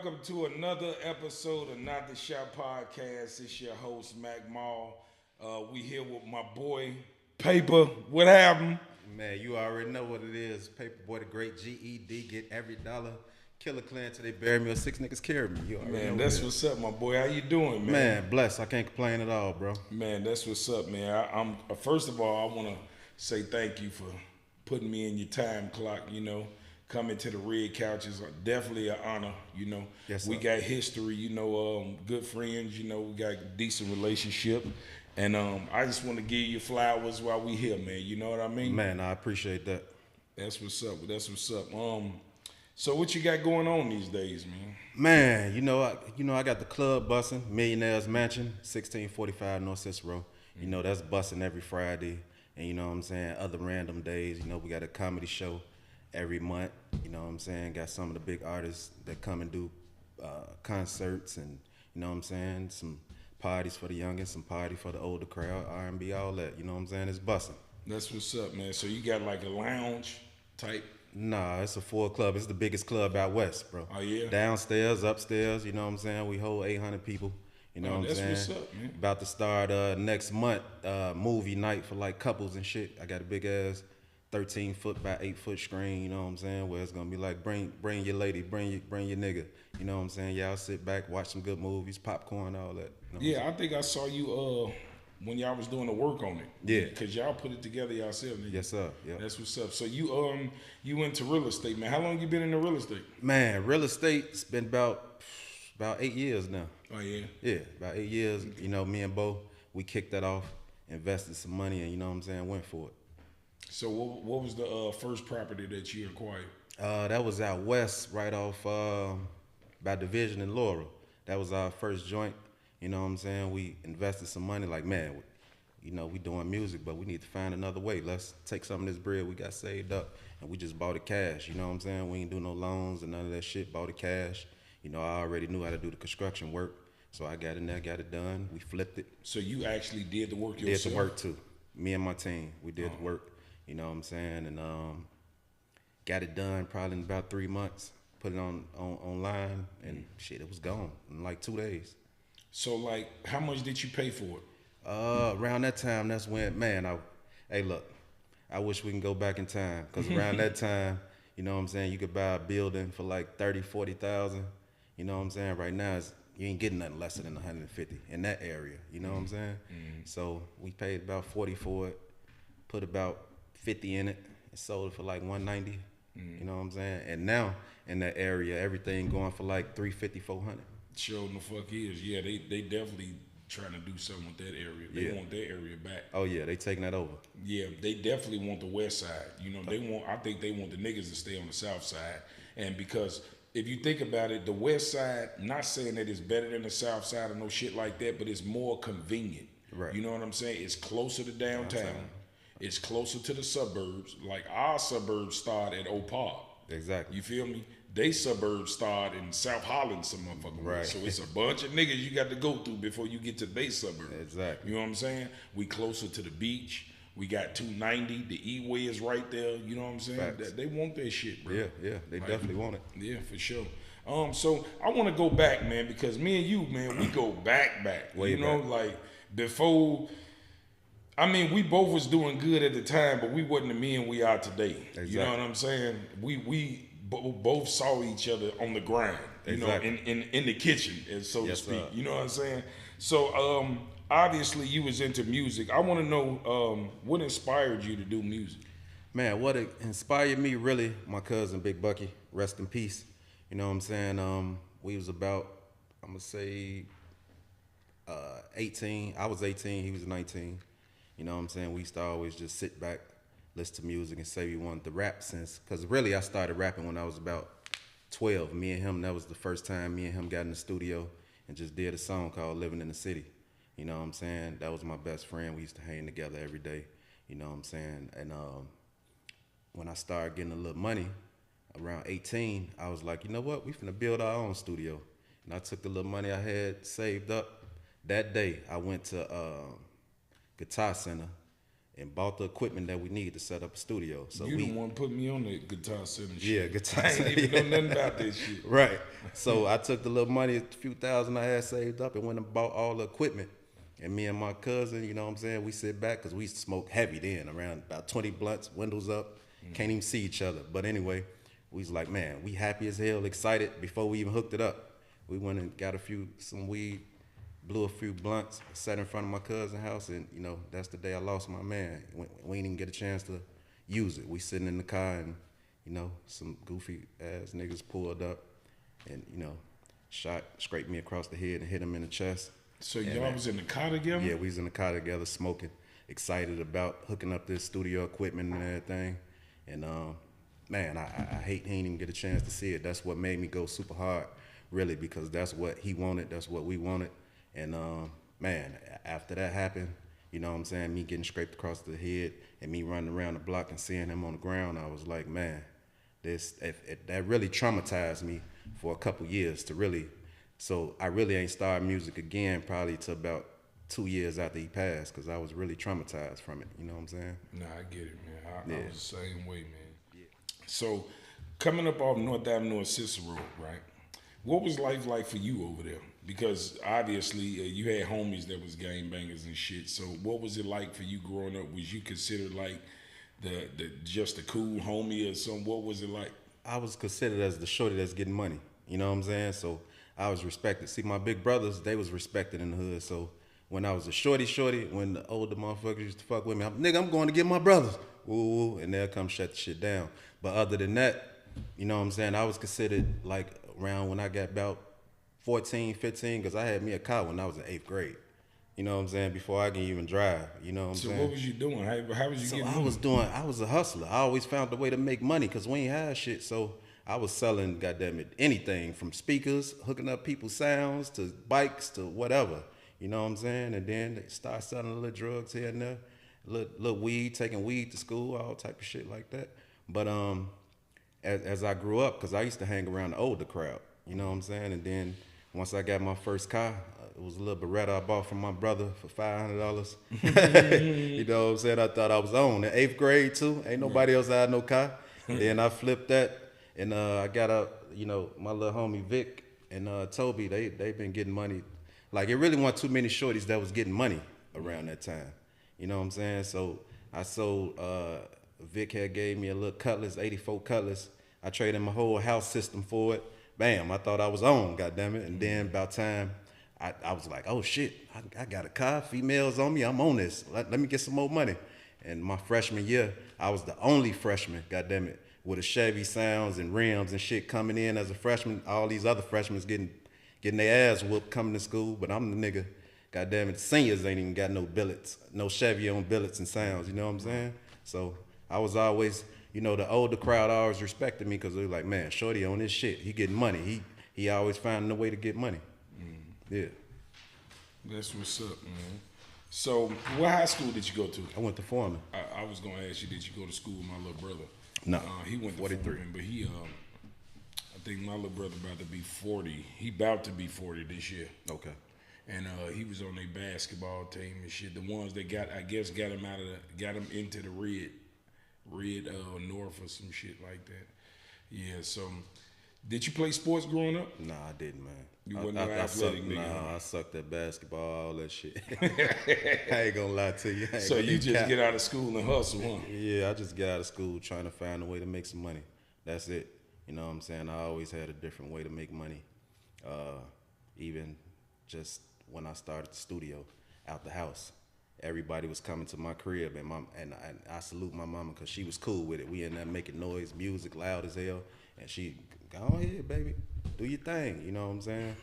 welcome to another episode of Not the Shop Podcast. It's your host, Mac Mall. We here with my boy, Paper. What happened? Man, you already know what it is. Paperboy the Great, GED, get every dollar. Killa Klan till they bury me or six niggas carry me. You already Man, know that's what what's up, my boy. How you doing, man? Man, bless. I can't complain at all, bro. Man, that's what's up, man. I'm first of all, I want to say thank you for putting me in your time clock. Coming to the Red Couch is definitely an honor. Yes, We sir. got history. Good friends. We got a decent relationship, and I just want to give you flowers while we here, man. You know what I mean? Man, I appreciate that. That's what's up. That's what's up. So what you got going on these days, man? Man, I got the club busting, Millionaires Mansion, 1645 North Cicero. That's busting every Friday. And you know what I'm saying? Other random days, we got a comedy show every month. You know what I'm saying? Got some of the big artists that come and do concerts and, you know what I'm saying? Some parties for the youngins, some party for the older crowd, R&B, all that. You know what I'm saying? It's busting. That's what's up, man. So you got like a lounge type? Nah, it's a full club. It's the biggest club out west, bro. Oh, yeah? Downstairs, upstairs, you know what I'm saying? We hold 800 people. You know what I'm saying? That's what's up, man. About to start next month, movie night for like couples and shit. I got a big ass 13 foot by 8 foot screen, you know what I'm saying? Where it's gonna be like bring your lady, bring your nigga. You know what I'm saying? Y'all sit back, watch some good movies, popcorn, all that. You know what I'm Yeah, I think I saw you when y'all was doing the work on it. Yeah. Cause y'all put it together yourself, nigga. Yes, sir. Yeah. That's what's up. So you into real estate, man. How long you been in the real estate? Man, real estate's been about 8 years now. Oh yeah. Yeah, about 8 years. Me and Bo, we kicked that off, invested some money, and you know what I'm saying, went for it. So what was the first property that you acquired? That was out west, right off by Division and Laurel. That was our first joint. You know what I'm saying? We invested some money. Like, man, we doing music, but we need to find another way. Let's take some of this bread we got saved up, and we just bought it cash. You know what I'm saying? We ain't do no loans and none of that shit. Bought it cash. I already knew how to do the construction work, so I got in there, got it done. We flipped it. So you actually did the work yourself? Did the work too. Me and my team, we did the work. You know what I'm saying? And got it done probably in about 3 months. Put it online, and shit, it was gone in like 2 days. So like, how much did you pay for it? Around that time, that's when, man, hey, look, I wish we can go back in time, because around that time, you know what I'm saying, you could buy a building for like 30, 40,000. You know what I'm saying? Right now, you ain't getting nothing less than 150 in that area. You know what I'm saying? So we paid about 40 for it, put about 50 in it, and sold it for like 190. You know what I'm saying? And now in that area, everything going for like 350, 400. Sure the fuck is. Yeah, they definitely trying to do something with that area. They want that area back. Oh yeah, they taking that over. Yeah, they definitely want the west side. I think they want the niggas to stay on the south side. And because if you think about it, the west side, not saying that it's better than the south side or no shit like that, but it's more convenient. Right. You know what I'm saying? It's closer to downtown. It's closer to the suburbs. Like our suburbs start at Oak Park. Exactly. You feel me? They suburbs start in South Holland, some motherfucking way. Right. So it's a bunch of niggas you got to go through before you get to their suburbs. Exactly. You know what I'm saying? We closer to the beach. We got 290. The E-way is right there. You know what I'm saying? They want that shit, bro. Yeah, they definitely want it. Yeah, for sure. So I want to go back, man, because me and you, man, we go back. Way back. Like before. I mean, we both was doing good at the time, but we wasn't the men we are today. Exactly. You know what I'm saying? We both saw each other on the grind, Exactly. in the kitchen, so to speak. Sir. You know what I'm saying? So obviously you was into music. I want to know what inspired you to do music. Man, what inspired me really, my cousin Big Bucky, rest in peace. You know what I'm saying? We was about, I'm gonna say 18. I was 18, he was 19. You know what I'm saying? We used to always just sit back, listen to music, and say we wanted to rap because really I started rapping when I was about 12. Me and him, that was the first time me and him got in the studio and just did a song called Living in the City. You know what I'm saying? That was my best friend. We used to hang together every day. You know what I'm saying? And when I started getting a little money, around 18, I was like, you know what? We finna build our own studio. And I took the little money I had saved up. That day, I went to Guitar Center and bought the equipment that we need to set up a studio. So you the one put me on the guitar center shit. Yeah, guitar I ain't center. even know nothing about this shit. Right. So I took the little money, a few thousand I had saved up, and went and bought all the equipment. And me and my cousin, you know what I'm saying, we sit back because we used to smoke heavy then, around about 20 blunts, windows up, can't even see each other. But anyway, we was like, man, we happy as hell, excited before we even hooked it up. We went and got some weed, blew a few blunts, sat in front of my cousin's house, and you know, that's the day I lost my man. We didn't even get a chance to use it. We sitting in the car and, you know, some goofy ass niggas pulled up and, you know, scraped me across the head and hit him in the chest. So y'all was in the car together? Yeah, we was in the car together smoking, excited about hooking up this studio equipment and everything. And man, I hate he didn't even get a chance to see it. That's what made me go super hard, really, because that's what he wanted, that's what we wanted. And man, after that happened, you know what I'm saying, me getting scraped across the head and me running around the block and seeing him on the ground, I was like, man, that really traumatized me for a couple years to really. So I really ain't started music again probably till about 2 years after he passed, because I was really traumatized from it. You know what I'm saying? Nah, I get it, man. I was the same way, man. Yeah. So coming up off North Avenue and Cicero, right? What was life like for you over there? Because obviously you had homies that was gangbangers and shit. So what was it like for you growing up? Was you considered like the just a cool homie or something? What was it like? I was considered as the shorty that's getting money. You know what I'm saying? So I was respected. See, my big brothers, they was respected in the hood. So when I was a shorty, when the older motherfuckers used to fuck with me, I'm going to get my brothers. Woo, and they'll come shut the shit down. But other than that, you know what I'm saying, I was considered like around when I got about 14, 15, because I had me a car when I was in 8th grade. You know what I'm saying? Before I can even drive. You know what I'm saying? So what was you doing? How was you getting money? I was a hustler. I always found a way to make money because we ain't had shit. So I was selling, goddamn it, anything from speakers, hooking up people's sounds, to bikes, to whatever. You know what I'm saying? And then they start selling a little drugs here and there, little weed, taking weed to school, all type of shit like that. But as I grew up, because I used to hang around the older crowd, you know what I'm saying? And then once I got my first car, it was a little Beretta I bought from my brother for $500. You know what I'm saying? I thought I was on. In 8th grade too, ain't nobody else had no car. Then I flipped that. And I got up, you know, my little homie Vic and Toby, they been getting money. Like, it really wasn't too many shorties that was getting money around that time. You know what I'm saying? So I sold, Vic had gave me a little Cutlass, 84 Cutlass. I traded my whole house system for it. Bam, I thought I was on, goddammit. And then about time, I was like, oh shit, I got a car, females on me, I'm on this. Let me get some more money. And my freshman year, I was the only freshman, goddammit, with a Chevy Sounds and rims and shit coming in as a freshman. All these other freshmen getting their ass whooped coming to school, but I'm the nigga. Goddamn it, seniors ain't even got no billets, no Chevy on billets and Sounds. You know what I'm saying? So I was always, you know, the older crowd always respected me because they were like, man, shorty on this shit. He getting money. He always finding a way to get money. Yeah. That's what's up, man. So what high school did you go to? I went to Foreman. I was gonna ask you, did you go to school with my little brother? No, he went to 43. Foreman, but he, I think my little brother about to be 40. He about to be 40 this year. Okay. And he was on their basketball team and shit. The ones that got him into the red north or some shit like that. Yeah. So, did you play sports growing up? Nah, I didn't, man. You wasn't no athletic nigga. Nah, I sucked at basketball, all that shit. I ain't gonna lie to you. So you just get out of school and hustle, huh? Yeah, I just get out of school trying to find a way to make some money. That's it. You know what I'm saying? I always had a different way to make money. Even just when I started the studio out the house, everybody was coming to my crib, and I salute my mama because she was cool with it. We in there making noise, music loud as hell, and she, go ahead, baby, do your thing. You know what I'm saying?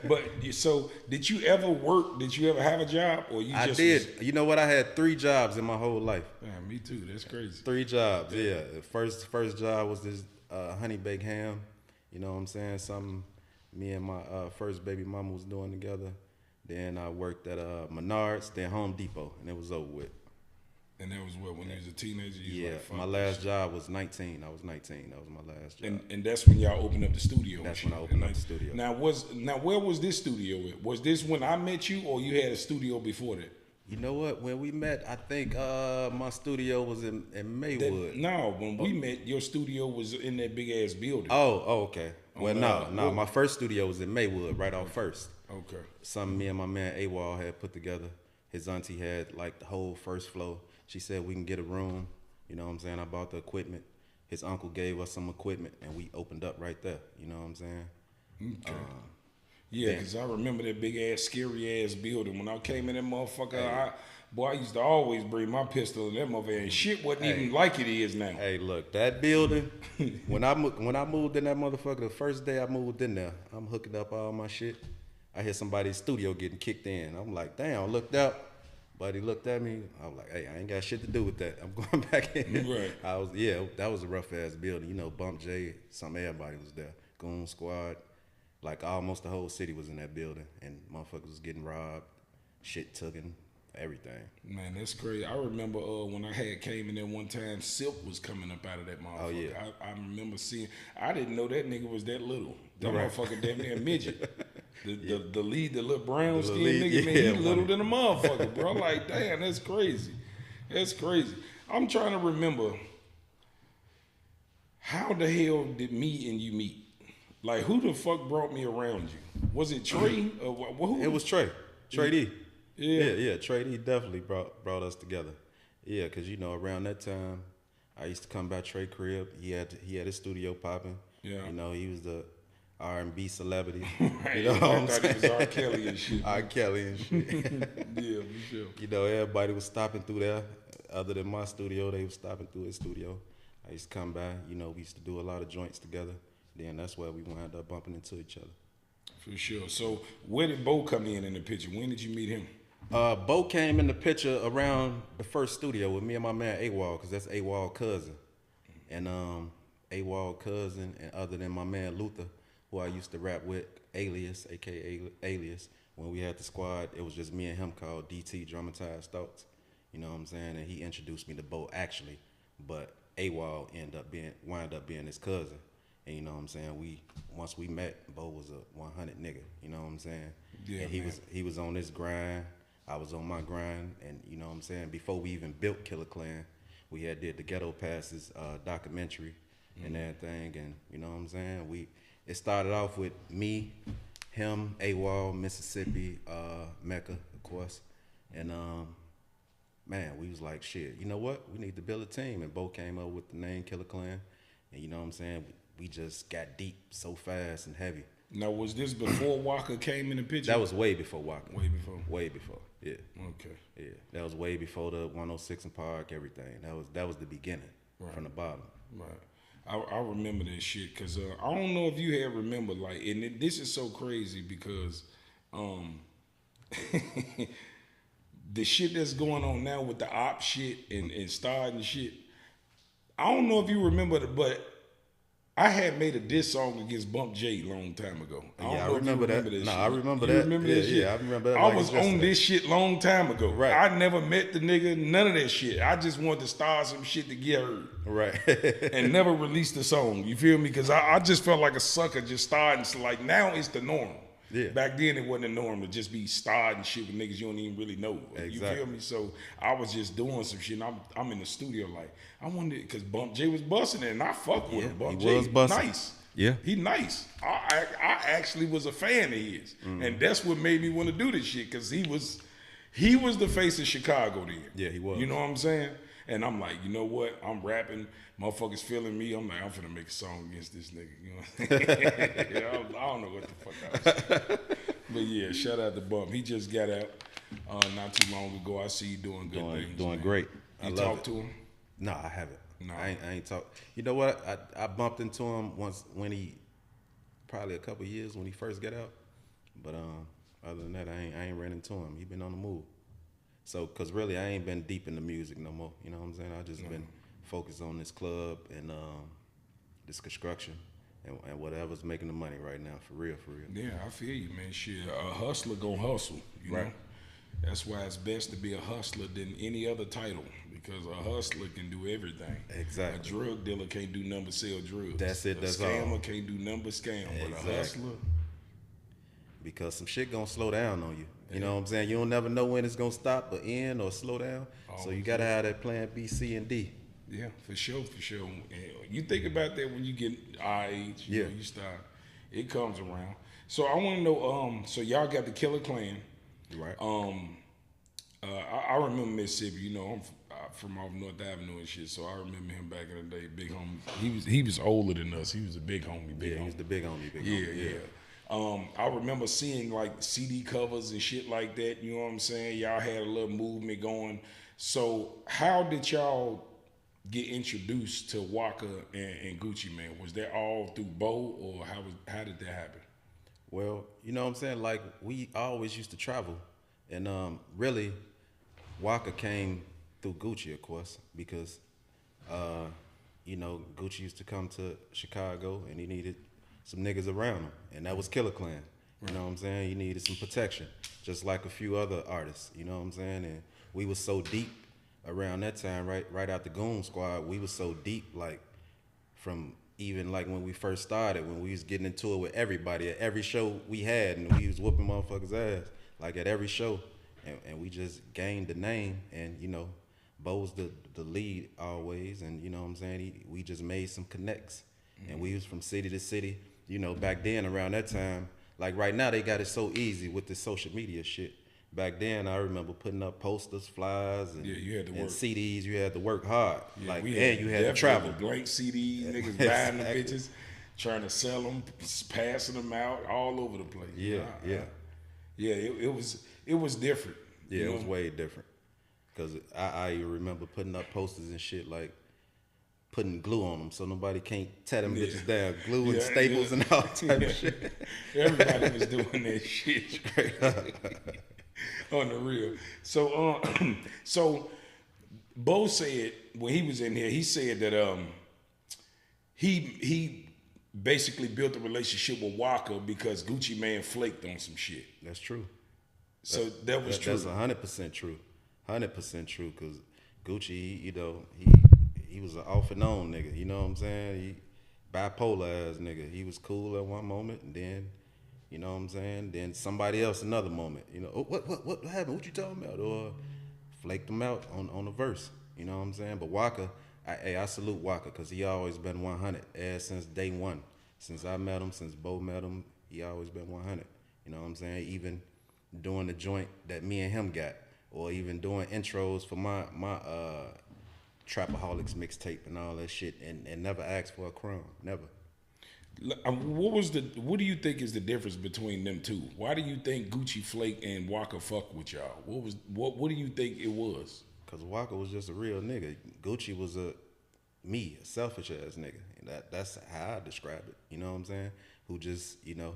But so, did you ever work? Did you ever have a job, or you? I just did. You know what? I had 3 jobs in my whole life. Man, me too. That's crazy. 3 jobs. Yeah. The first job was this honey baked ham. You know what I'm saying? Something me and my first baby mama was doing together. Then I worked at Menards, then Home Depot, and it was over with. And that was what, when you was a teenager? Yeah, like my last job was 19. I was 19. That was my last job. And that's when y'all opened up the studio. That's when I opened up the studio. Now where was this studio at? Was this when I met you, or you had a studio before that? You know what? When we met, I think my studio was in Maywood. When we met, your studio was in that big ass building. Okay. Well, no. My first studio was in Maywood, right off First. Okay. Something me and my man AWOL had put together. His auntie had like the whole first floor. She said we can get a room. You know what I'm saying? I bought the equipment. His uncle gave us some equipment, and we opened up right there. You know what I'm saying? Okay. Yeah, because I remember that big ass, scary ass building. When I came in that motherfucker, I used to always bring my pistol in that motherfucker, and shit wasn't even like it is now. Hey, look, that building, when I moved in that motherfucker, the first day I moved in there, I'm hooking up all my shit. I hear somebody's studio getting kicked in. I'm like, damn, I looked up. Buddy looked at me. I was like, hey, I ain't got shit to do with that. I'm going back in. Right. That was a rough ass building. You know, Bump J, everybody was there. Goon Squad. Like almost the whole city was in that building, and motherfuckers was getting robbed, shit taken, everything. Man, that's crazy. I remember when I had came in there one time, Silk was coming up out of that motherfucker. Oh, yeah. I remember seeing. I didn't know that nigga was that little. That motherfucker damn near a midget. The lead, the little brown skin nigga, man, he little than a motherfucker, bro. Like, damn, that's crazy. That's crazy. I'm trying to remember, how the hell did me and you meet? Like, who the fuck brought me around you? Was it Trey? Who? It was Trey. Trey D. Yeah. Trey D definitely brought us together. Yeah, because, you know, around that time, I used to come by Trey crib. He had his studio popping. Yeah. You know, he was the R&B celebrity. Right. You know what I'm saying? It was R. Kelly and shit. R. Kelly and shit. Yeah, for sure. You know, everybody was stopping through there. Other than my studio, they was stopping through his studio. I used to come by. You know, we used to do a lot of joints together. Then that's where we wound up bumping into each other. For sure. So where did Bo come in the picture? When did you meet him? Bo came in the picture around the first studio with me and my man AWOL, because that's AWOL cousin. And AWOL cousin, and other than my man Luther, who I used to rap with, Alias, a.k.a. Alias, when we had the squad, it was just me and him called DT, Dramatized Thoughts. You know what I'm saying? And he introduced me to Bo actually, but AWOL wound up being his cousin. And you know what I'm saying? Once we met, Bo was a 100 nigga. You know what I'm saying? Yeah. And he was on his grind. I was on my grind, and you know what I'm saying? Before we even built Killa Klan, we had did the Ghetto Passes documentary and everything, and you know what I'm saying? It started off with me, him, AWOL, Mississippi, Mecca, of course, and man, we was like, shit, you know what? We need to build a team, and Bo came up with the name Killa Klan, and you know what I'm saying? We just got deep so fast and heavy. Now, was this before Walker came in the picture? That was way before Walker. Way before? Way before, yeah. Okay. Yeah, that was way before the 106 and Park, everything. That was the beginning, from the bottom. Right. I remember that shit, because I don't know if you had remembered, like, and this is so crazy because the shit that's going on now with the op shit and starting shit, I don't know if you remember it, but I had made a diss song against Bump J long time ago. I remember that. I remember that. Remember that shit? Yeah, I remember that. I was on this shit long time ago. Right. I never met the nigga, none of that shit. I just wanted to start some shit to get heard. Right. And never released the song. You feel me? Because I just felt like a sucker just starting. So like now it's the norm. Yeah. Back then it wasn't the norm to just be starting shit with niggas you don't even really know. Exactly. You feel me? So I was just doing some shit. And I'm in the studio like, I wonder, because Bump J was busting it, and I fuck with him. Bump J was busting. Nice. Yeah. He nice. I actually was a fan of his. And that's what made me want to do this shit, because he was the face of Chicago then. Yeah, he was. You know what I'm saying? And I'm like, you know what? I'm rapping. Motherfuckers feeling me. I'm like, I'm finna make a song against this nigga. You know? I don't know what the fuck I was saying. But yeah, shout out to Bump. He just got out not too long ago. I see you doing good things. Doing man. great. You talked to him? No, I haven't. No. I ain't talked. You know what? I bumped into him once when he, probably a couple years when he first got out. But other than that, I ain't ran into him. He been on the move. So, cause really I ain't been deep in the music no more. You know what I'm saying? I just been focused on this club and this construction and whatever's making the money right now, for real. Yeah, I feel you, man. Shit, a hustler gonna hustle. You know? That's why it's best to be a hustler than any other title, because a hustler can do everything. Exactly. A drug dealer can't do nothing but sell drugs. That's it. That's a scammer all. can't do nothing but scam. Exactly. But a hustler, because some shit gonna slow down on you. You know what I'm saying? You don't never know when it's gonna stop or end or slow down. So you gotta have that plan B, C, and D. Yeah, for sure, for sure. And you think about that when you get our age, you know, you start, it comes around. So I want to know, so y'all got the Killa Klan. Right. I remember Mississippi, you know, I'm from off North Avenue and shit, so I remember him back in the day, big homie. He was older than us. He was a big homie, He was the big homie, yeah. I remember seeing like CD covers and shit like that, you know what I'm saying? Y'all had a little movement going. So how did y'all get introduced to Waka and Gucci Mane? Was that all through Bo, or how did that happen? Well, you know what I'm saying? Like, we always used to travel. And really, Waka came through Gucci, of course, because, you know, Gucci used to come to Chicago and he needed some niggas around him. And that was Killa Klan. You know what I'm saying? He needed some protection, just like a few other artists. You know what I'm saying? And we was so deep around that time, right out the Goon Squad, we was so deep, like, from even like when we first started, when we was getting into it with everybody at every show we had, and we was whooping motherfuckers' ass, like at every show, and we just gained the name, and you know, Bo's the lead always, and you know what I'm saying, we just made some connects, and we was from city to city, you know, back then around that time, like right now they got it so easy with the social media shit. Back then, I remember putting up posters, flyers, and, you had to work. CDs. You had to work hard, Yeah, like, and you had to travel. Blank CDs, niggas buying the bitches, trying to sell them, passing them out all over the place. Yeah. It was different. Yeah, it was way different. Cause I remember putting up posters and shit, like putting glue on them so nobody can't tear them bitches down. Glue and staples and all type of shit. Everybody was doing that shit straight up. On the real. So so Bo said when he was in here, he said that he basically built a relationship with Waka because Gucci Mane flaked on some shit. That's true. So that was true. That's 100% true. 100% true, because Gucci, you know, he was an off and on nigga, you know what I'm saying? He bipolar ass nigga. He was cool at one moment, and then, you know what I'm saying, then somebody else another moment, you know, oh, what happened? What you talking about? Or flaked him out on the verse, you know what I'm saying? But Waka, I salute Waka, because he always been 100 since day one. Since I met him, since Bo met him, he always been 100, you know what I'm saying? Even doing the joint that me and him got, or even doing intros for my Trapaholics mixtape and all that shit, and never asked for a crumb, never. What do you think is the difference between them two? Why do you think Gucci Flake and Waka fuck with y'all? What do you think it was? Cause Waka was just a real nigga. Gucci was a selfish ass nigga. And that's how I describe it. You know what I'm saying? Who just, you know,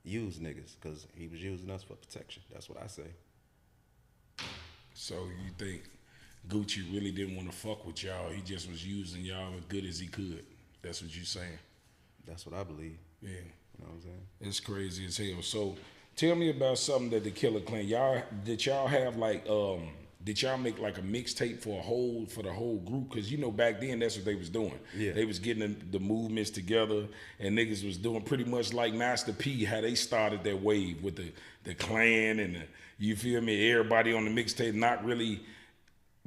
used niggas, cause he was using us for protection. That's what I say. So you think Gucci really didn't want to fuck with y'all? He just was using y'all as good as he could. That's what you saying? That's what I believe. Yeah. You know what I'm saying? It's crazy as hell. So tell me about something that the Killa Klan, did y'all have like, did y'all make like a mixtape for the whole group? Cause you know back then that's what they was doing. Yeah. They was getting the movements together, and niggas was doing pretty much like Master P, how they started their wave with the Klan and you feel me? Everybody on the mixtape, not really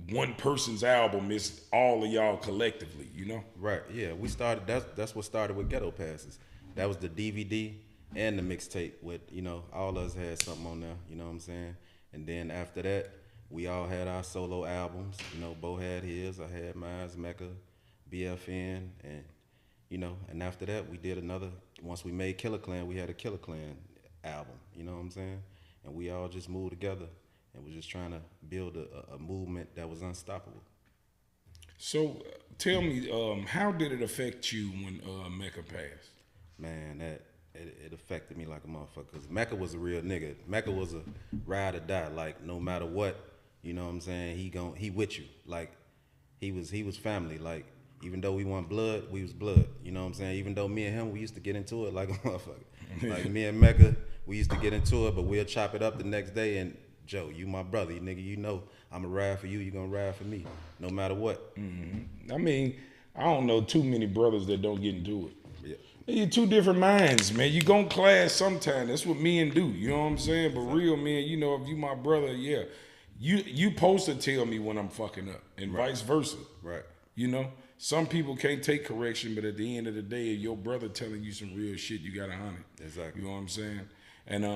one person's album, it's all of y'all collectively, you know? Right, yeah. We started, that's what started with Ghetto Passes. That was the DVD and the mixtape with, you know, all of us had something on there, you know what I'm saying? And then after that, we all had our solo albums. You know, Bo had his, I had mine, Mecca, BFN, and, you know, and after that, we did another, once we made Killa Klan, we had a Killa Klan album, you know what I'm saying? And we all just moved together and was just trying to build a movement that was unstoppable. So tell me, how did it affect you when Mecca passed? Man, it affected me like a motherfucker. Cause Mecca was a real nigga. Mecca was a ride or die. Like no matter what, you know what I'm saying. He with you. Like he was family. Like even though we want blood, we was blood. You know what I'm saying. Even though me and him, we used to get into it like a motherfucker. Like me and Mecca, we used to get into it, but we'll chop it up the next day and. Joe, you my brother, you nigga, you know I'ma ride for you, you gonna ride for me, no matter what. Mm-hmm. I mean, I don't know too many brothers that don't get into it. Yeah. You're two different minds, man. You gon' clash sometime. That's what men do. You know what I'm saying? But real men, you know, if you my brother, yeah, you supposed to tell me when I'm fucking up, and vice versa. Right. You know, some people can't take correction, but at the end of the day, if your brother telling you some real shit, you gotta honor it. Exactly. You know what I'm saying? And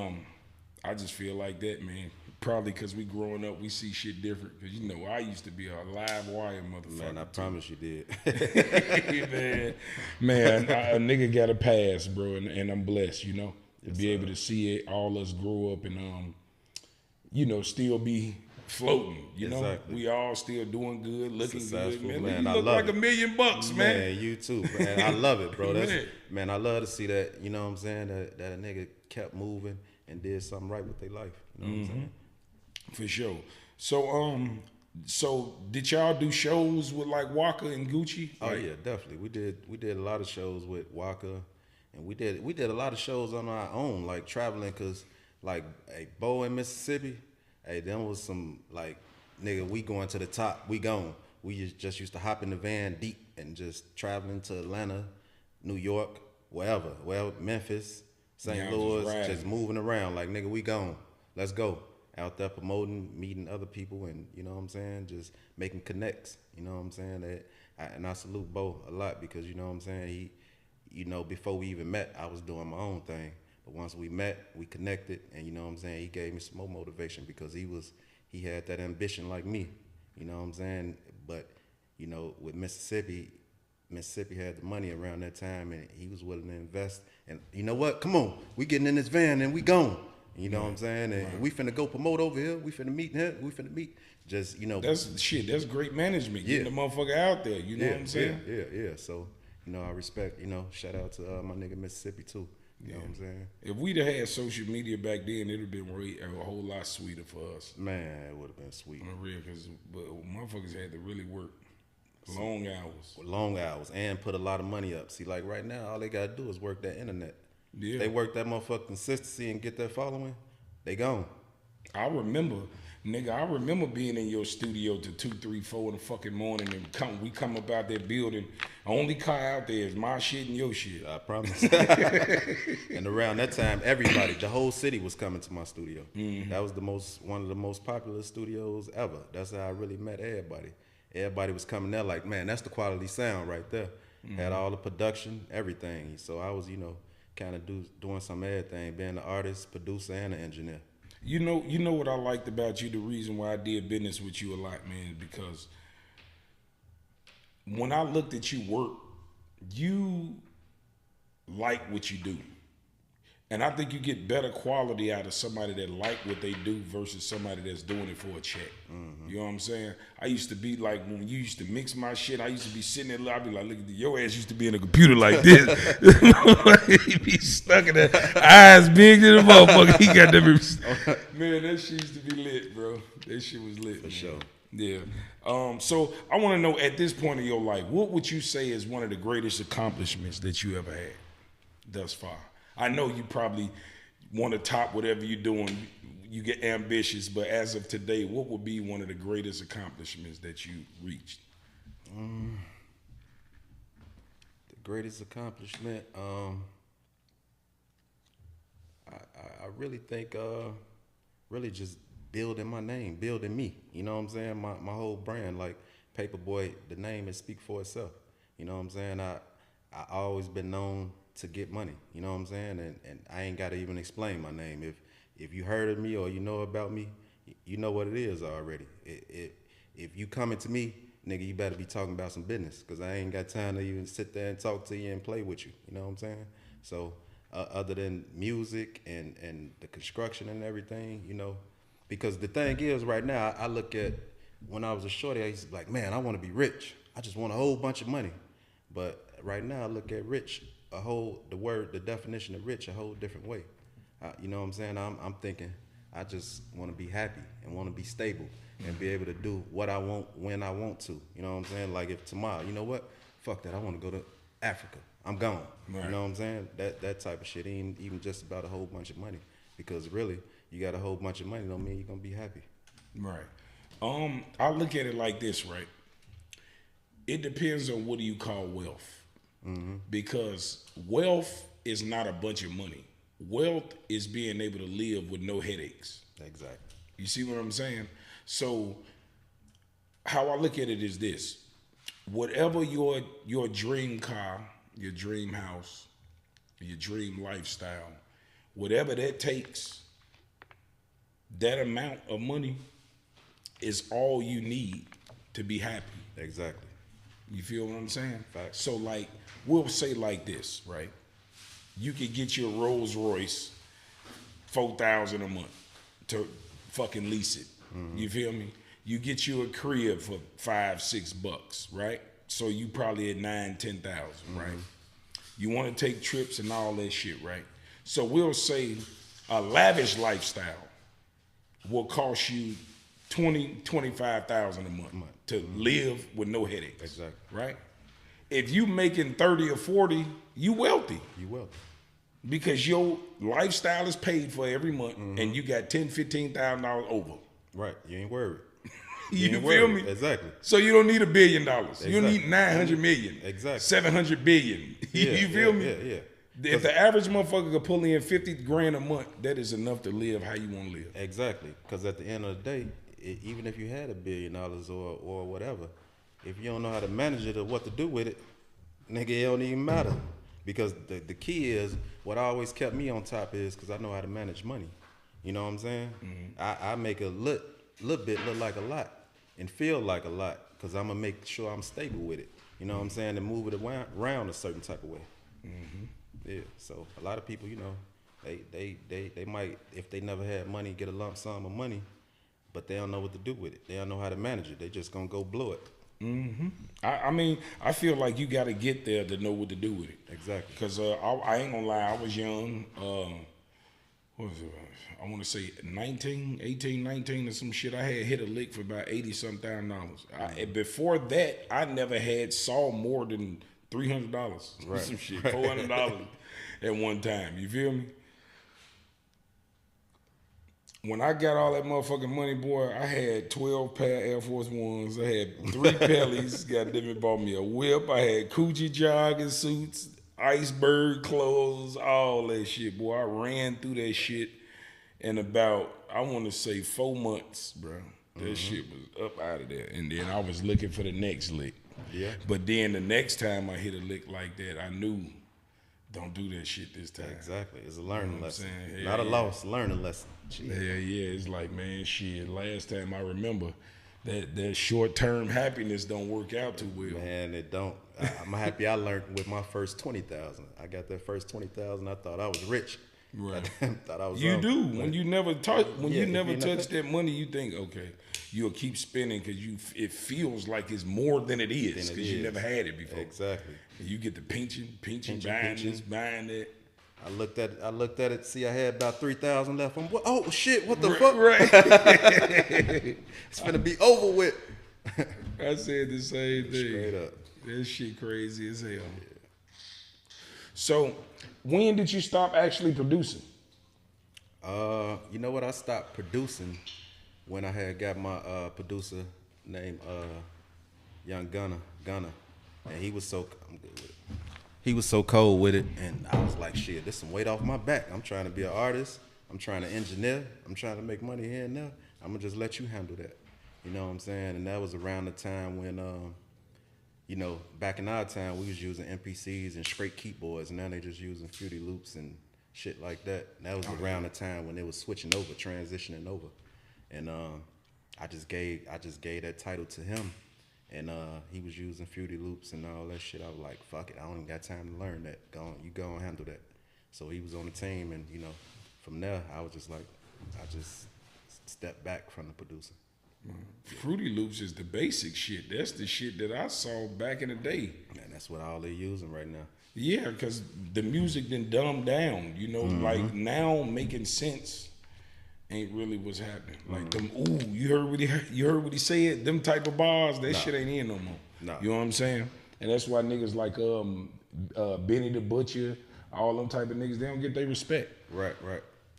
I just feel like that, man. Probably because we growing up, we see shit different. Because, you know, I used to be a live wire motherfucker. Man, I promise you did. man, a nigga got a pass, bro, and I'm blessed, you know, to be able to see it, all us grow up and, you know, still be floating, you know. We all still doing good, looking Successful, good, man. You I look love like it. $1 million, man. Man, you too, man. I love it, bro. That's, Man. man, I love to see that, you know what I'm saying, that a nigga kept moving and did something right with their life. You know what I'm saying? For sure. So did y'all do shows with like Waka and Gucci? Oh yeah, definitely. We did a lot of shows with Waka, and we did a lot of shows on our own, like traveling, cause like hey, Bo in Mississippi, hey, them was some like nigga, we going to the top, we gone. We just used to hop in the van deep and just traveling to Atlanta, New York, wherever, well Memphis, St. Louis, just moving around like nigga, we gone. Let's go. Out there promoting, meeting other people, and you know what I'm saying, just making connects. You know what I'm saying. And I salute Bo a lot because you know what I'm saying. He, you know, before we even met, I was doing my own thing. But once we met, we connected, and you know what I'm saying. He gave me some more motivation because he had that ambition like me. You know what I'm saying. But you know, with Mississippi had the money around that time, and he was willing to invest. And you know what? Come on, we getting in this van and we gone. You know what I'm saying? And we finna go promote over here. We finna meet here. We finna meet. Just, you know. That's shit. That's great management. Getting the motherfucker out there. You know what I'm saying? Yeah. So, you know, I respect, you know, shout out to my nigga Mississippi too. You know what I'm saying? If we'd have had social media back then, it'd have been a whole lot sweeter for us. Man, it would have been sweet. For real, because motherfuckers had to really work long hours. Long hours and put a lot of money up. See, like right now, all they got to do is work that internet. Yeah. They work that motherfucking consistency and get that following, they gone. I remember being in your studio till 2, 3, 4 in the fucking morning and we come up out that building. Only car out there is my shit and your shit. I promise. And around that time, everybody, the whole city was coming to my studio. Mm-hmm. That was one of the most popular studios ever. That's how I really met everybody. Everybody was coming there like, man, that's the quality sound right there. Mm-hmm. Had all the production, everything. So I was, you know, kind of doing some everything, being the artist, producer, and the engineer. You know what I liked about you, the reason why I did business with you a lot, man, is because when I looked at you work, you like what you do. And I think you get better quality out of somebody that like what they do versus somebody that's doing it for a check. Mm-hmm. You know what I'm saying? I used to be like, when you used to mix my shit, I used to be sitting there, I'd be like, look at your ass used to be in a computer like this. He be stuck in there, eyes big to the motherfucker. He got them. Man, that shit used to be lit, bro. That shit was lit. For sure. Yeah. So I want to know, at this point in your life, what would you say is one of the greatest accomplishments that you ever had thus far? I know you probably want to top whatever you're doing. You get ambitious, but as of today, what would be one of the greatest accomplishments that you reached? The greatest accomplishment, I really think, really just building my name, building me. You know what I'm saying? My whole brand, like PaperBoy, the name is speak for itself. You know what I'm saying? I always been known to get money, you know what I'm saying? And I ain't got to even explain my name. If you heard of me or you know about me, you know what it is already. If you coming to me, nigga, you better be talking about some business, because I ain't got time to even sit there and talk to you and play with you, you know what I'm saying? So other than music and the construction and everything, you know, because the thing is right now, I look at, when I was a shorty, I used to be like, man, I want to be rich. I just want a whole bunch of money. But right now I look at rich, the definition of rich a whole different way. You know what I'm saying? I'm thinking I just want to be happy and want to be stable and be able to do what I want when I want to. You know what I'm saying? Like if tomorrow, you know what? Fuck that. I want to go to Africa. I'm gone. Right. You know what I'm saying? That type of shit ain't even just about a whole bunch of money, because really you got a whole bunch of money don't mean you're gonna be happy. Right. I look at it like this, right? It depends on what do you call wealth. because wealth is not a bunch of money. Wealth is being able to live with no headaches. Exactly. You see what I'm saying? So how I look at it is this: whatever your dream car, your dream house, your dream lifestyle, whatever that takes, that amount of money is all you need to be happy. Exactly. You feel what I'm saying? Facts. So like, we'll say like this, right? You could get your Rolls Royce $4,000 a month to fucking lease it. You feel me? You get you a crib for $5-6, right? So you probably at 9-10,000, right? You want to take trips and all that shit, right? So we'll say a lavish lifestyle will cost you $20,000-$25,000 a month to live with no headaches. Exactly. Right? If you making 30 or 40, you wealthy. You will. Because your lifestyle is paid for every month and you got $10,000-$15,000 over. Right. You ain't worried. You ain't feel worried. me? Exactly. So you don't need $1 billion. Exactly. You need 900 million. Exactly. 700 billion. You feel me? Yeah. If the average motherfucker could pull in 50 grand a month, that is enough to live how you want to live. Exactly. Because at the end of the day, even if you had $1 billion or whatever, if you don't know how to manage it or what to do with it, nigga, it don't even matter. Because the key is, what always kept me on top is because I know how to manage money. You know what I'm saying? I make a little bit look like a lot and feel like a lot because I'm going to make sure I'm stable with it. You know what I'm saying? And move it around a certain type of way. Yeah, so a lot of people, you know, they might, if they never had money, get a lump sum of money, but they don't know what to do with it. They don't know how to manage it. They just gonna go blow it. I mean, I feel like you got to get there to know what to do with it. Exactly. Because I ain't gonna lie, I was young. What was it? I want to say 18, 19 or some shit. I had hit a lick for about $80-something. Before that, I never had saw more than $300. Right. Some shit, $400 at one time. You feel me? When I got all that motherfucking money, boy, I had 12 pair Air Force Ones. I had 3 Pellies. Goddamn it, bought me a whip. I had Coochie jogging suits, iceberg clothes, all that shit, boy. I ran through that shit in about, I want to say 4 months, bro. That shit was up out of there. And then I was looking for the next lick. Yeah. But then the next time I hit a lick like that, I knew, don't do that shit this time. Exactly. It's a learning lesson. Saying? Not a loss, learning lesson. Yeah. It's like, man, shit. Last time I remember that short-term happiness don't work out too well. Man, it don't. I'm happy I learned with my first 20,000. I got that first 20,000. I thought I was rich. Right. I thought I was. You do. When you never touch, you never you touch that money, you think, okay, you'll keep spending because it feels like it's more than it is because you never had it before. Exactly. And you get the pinching, buying this, buying that. I looked at it. See, I had about 3,000 left. I'm, oh shit! What the fuck? Right. It's gonna be over with. I said the same thing. Straight up. That shit crazy as hell. Yeah. So, when did you stop actually producing? You know what? I stopped producing when I had got my producer named Young Gunner, and he was so I'm good with it. He was so cold with it, and I was like, shit, this some weight off my back. I'm trying to be an artist. I'm trying to engineer. I'm trying to make money here and there. I'm gonna just let you handle that. You know what I'm saying? And that was around the time when, you know, back in our time, we was using MPCs and straight keyboards, and now they just using Fruity Loops and shit like that. And that was around the time when they was switching over, transitioning over. And I just gave that title to him. And he was using Fruity Loops and all that shit. I was like, fuck it, I don't even got time to learn that. You go and handle that. So he was on the team, and you know, from there, I was just like, I just stepped back from the producing. Fruity Loops is the basic shit. That's the shit that I saw back in the day. And that's what all they're using right now. Yeah, because the music then dumbed down. You know, like now making sense ain't really what's happening. Like them, you heard what he said? Them type of bars, that shit ain't in no more. No. You know what I'm saying? And that's why niggas like Benny the Butcher, all them type of niggas, they don't get their respect. Right.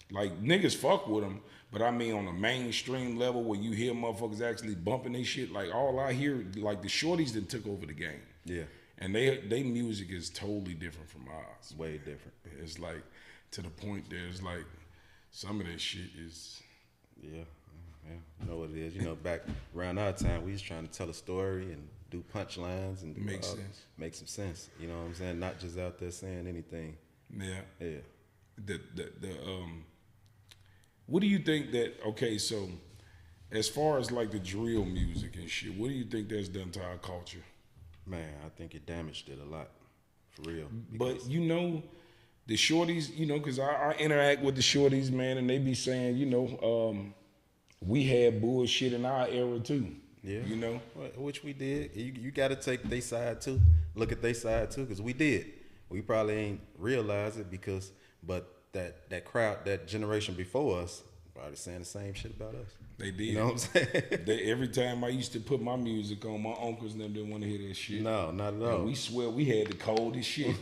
Like niggas fuck with them, but I mean on a mainstream level where you hear motherfuckers actually bumping they shit, like all I hear, like the shorties that took over the game. Yeah. and they music is totally different from ours. Way different. It's like to the point there's like some of that shit is. Yeah, yeah. You know what it is. You know, back around our time, we was trying to tell a story and do punchlines and do make some sense. You know what I'm saying? Not just out there saying anything. Yeah. Yeah. The what do you think that? Okay, so as far as like the drill music and shit, what do you think that's done to our culture? Man, I think it damaged it a lot, for real. But you know, the shorties, you know, because I interact with the shorties, man, and they be saying, you know, we had bullshit in our era too. Yeah. You know? Which we did. You got to take their side too. Look at their side too, because we did. We probably ain't realize it but that crowd, that generation before us, probably saying the same shit about us. They did. You know what I'm saying? Every time I used to put my music on, my uncles and them didn't want to hear that shit. No, not at all. And we swear we had the coldest shit.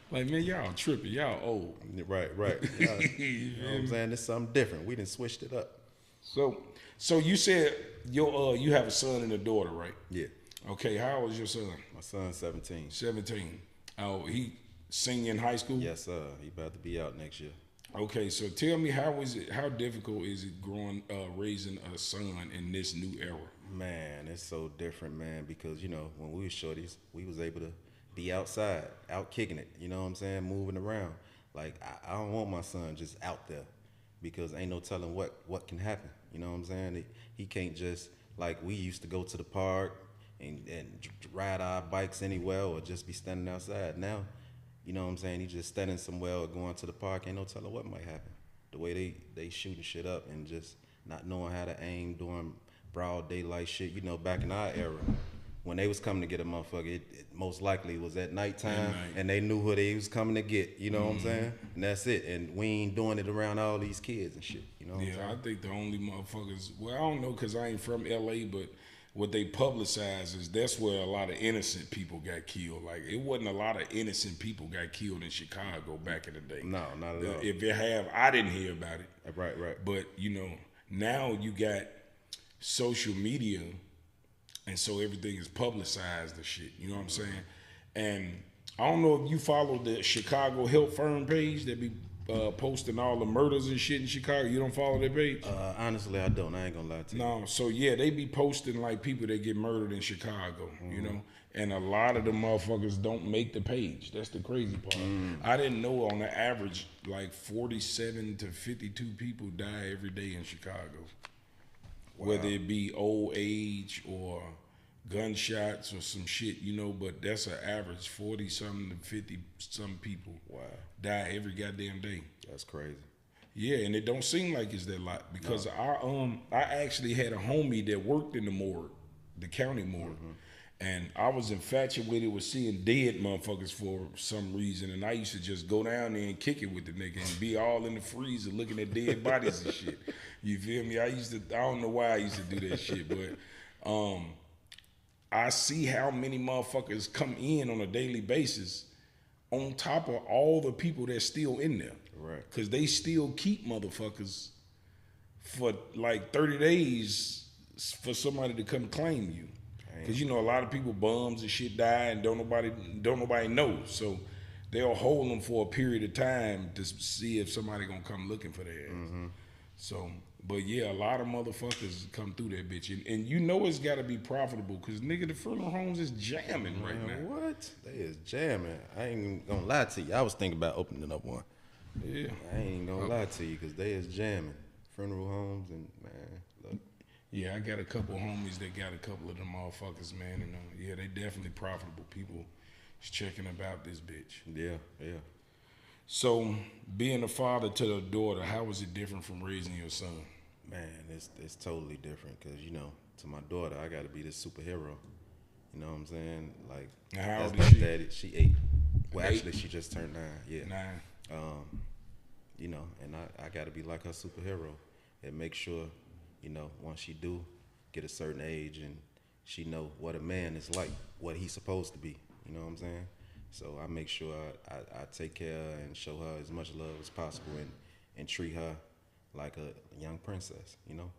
Like, man, y'all tripping. Y'all old. Right. Y'all, you know what I'm saying? It's something different. We done switched it up. So you said you have a son and a daughter, right? Yeah. Okay, how old is your son? My son's 17. 17. Oh, he senior in high school? Yes, sir. He about to be out next year. Okay, so tell me how difficult is it raising a son in this new era? Man, it's so different, man, because, you know, when we was shorties, we was able to be outside, out kicking it, you know what I'm saying, moving around. Like, I don't want my son just out there because ain't no telling what can happen, you know what I'm saying? He can't just, like, we used to go to the park and ride our bikes anywhere or just be standing outside. Now, you know what I'm saying, he just standing somewhere or going to the park, ain't no telling what might happen. The way they shooting shit up and just not knowing how to aim, doing broad daylight shit, you know, back in our era. When they was coming to get a motherfucker, it most likely was at nighttime, and they knew who they was coming to get. You know what I'm saying? And that's it. And we ain't doing it around all these kids and shit. You know what I'm saying? I think the only motherfuckers. Well, I don't know because I ain't from LA, but what they publicize is that's where a lot of innocent people got killed. Like it wasn't a lot of innocent people got killed in Chicago back in the day. No, not at all. If it have, I didn't hear about it. Right. But you know, now you got social media. And so everything is publicized and shit. You know what I'm saying? And I don't know if you follow the Chicago Health Firm page that be posting all the murders and shit in Chicago. You don't follow that page? Honestly, I don't. I ain't gonna lie to you. No. So yeah, they be posting like people that get murdered in Chicago. You know, and a lot of the motherfuckers don't make the page. That's the crazy part. I didn't know on the average like 47 to 52 people die every day in Chicago. Wow. Whether it be old age or gunshots or some shit, you know, but that's an average 40-something to 50-some people die every goddamn day. That's crazy. Yeah, and it don't seem like it's that lot because I actually had a homie that worked in the morgue, the county morgue, and I was infatuated with seeing dead motherfuckers for some reason, and I used to just go down there and kick it with the nigga and be all in the freezer looking at dead bodies and shit. You feel me? I don't know why I used to do that shit, but I see how many motherfuckers come in on a daily basis on top of all the people that's still in there. Right. Because they still keep motherfuckers for like 30 days for somebody to come claim you. Because you know a lot of people bums and shit die and don't nobody know. So they'll hold them for a period of time to see if somebody gonna come looking for their ass. So, but yeah, a lot of motherfuckers come through that bitch, and you know it's got to be profitable because nigga, the funeral homes is jamming right now. What? They is jamming. I ain't even gonna lie to you. I was thinking about opening up one. Yeah, I ain't even gonna lie to you because they is jamming. Funeral homes and man, look. Yeah, I got a couple homies that got a couple of them motherfuckers, man. And yeah, they definitely profitable. People is checking about this bitch. Yeah. So, being a father to a daughter, how was it different from raising your son? Man, it's totally different because, you know, to my daughter, I got to be this superhero. You know what I'm saying? Like, now, how old is she? Daddy, she 8. Well, 8? actually, she just turned 9. Yeah. 9. You know, and I got to be like her superhero and make sure, you know, once she do get a certain age and she know what a man is like, what he's supposed to be. You know what I'm saying? So I make sure I take care of her and show her as much love as possible and treat her like a young princess, you know?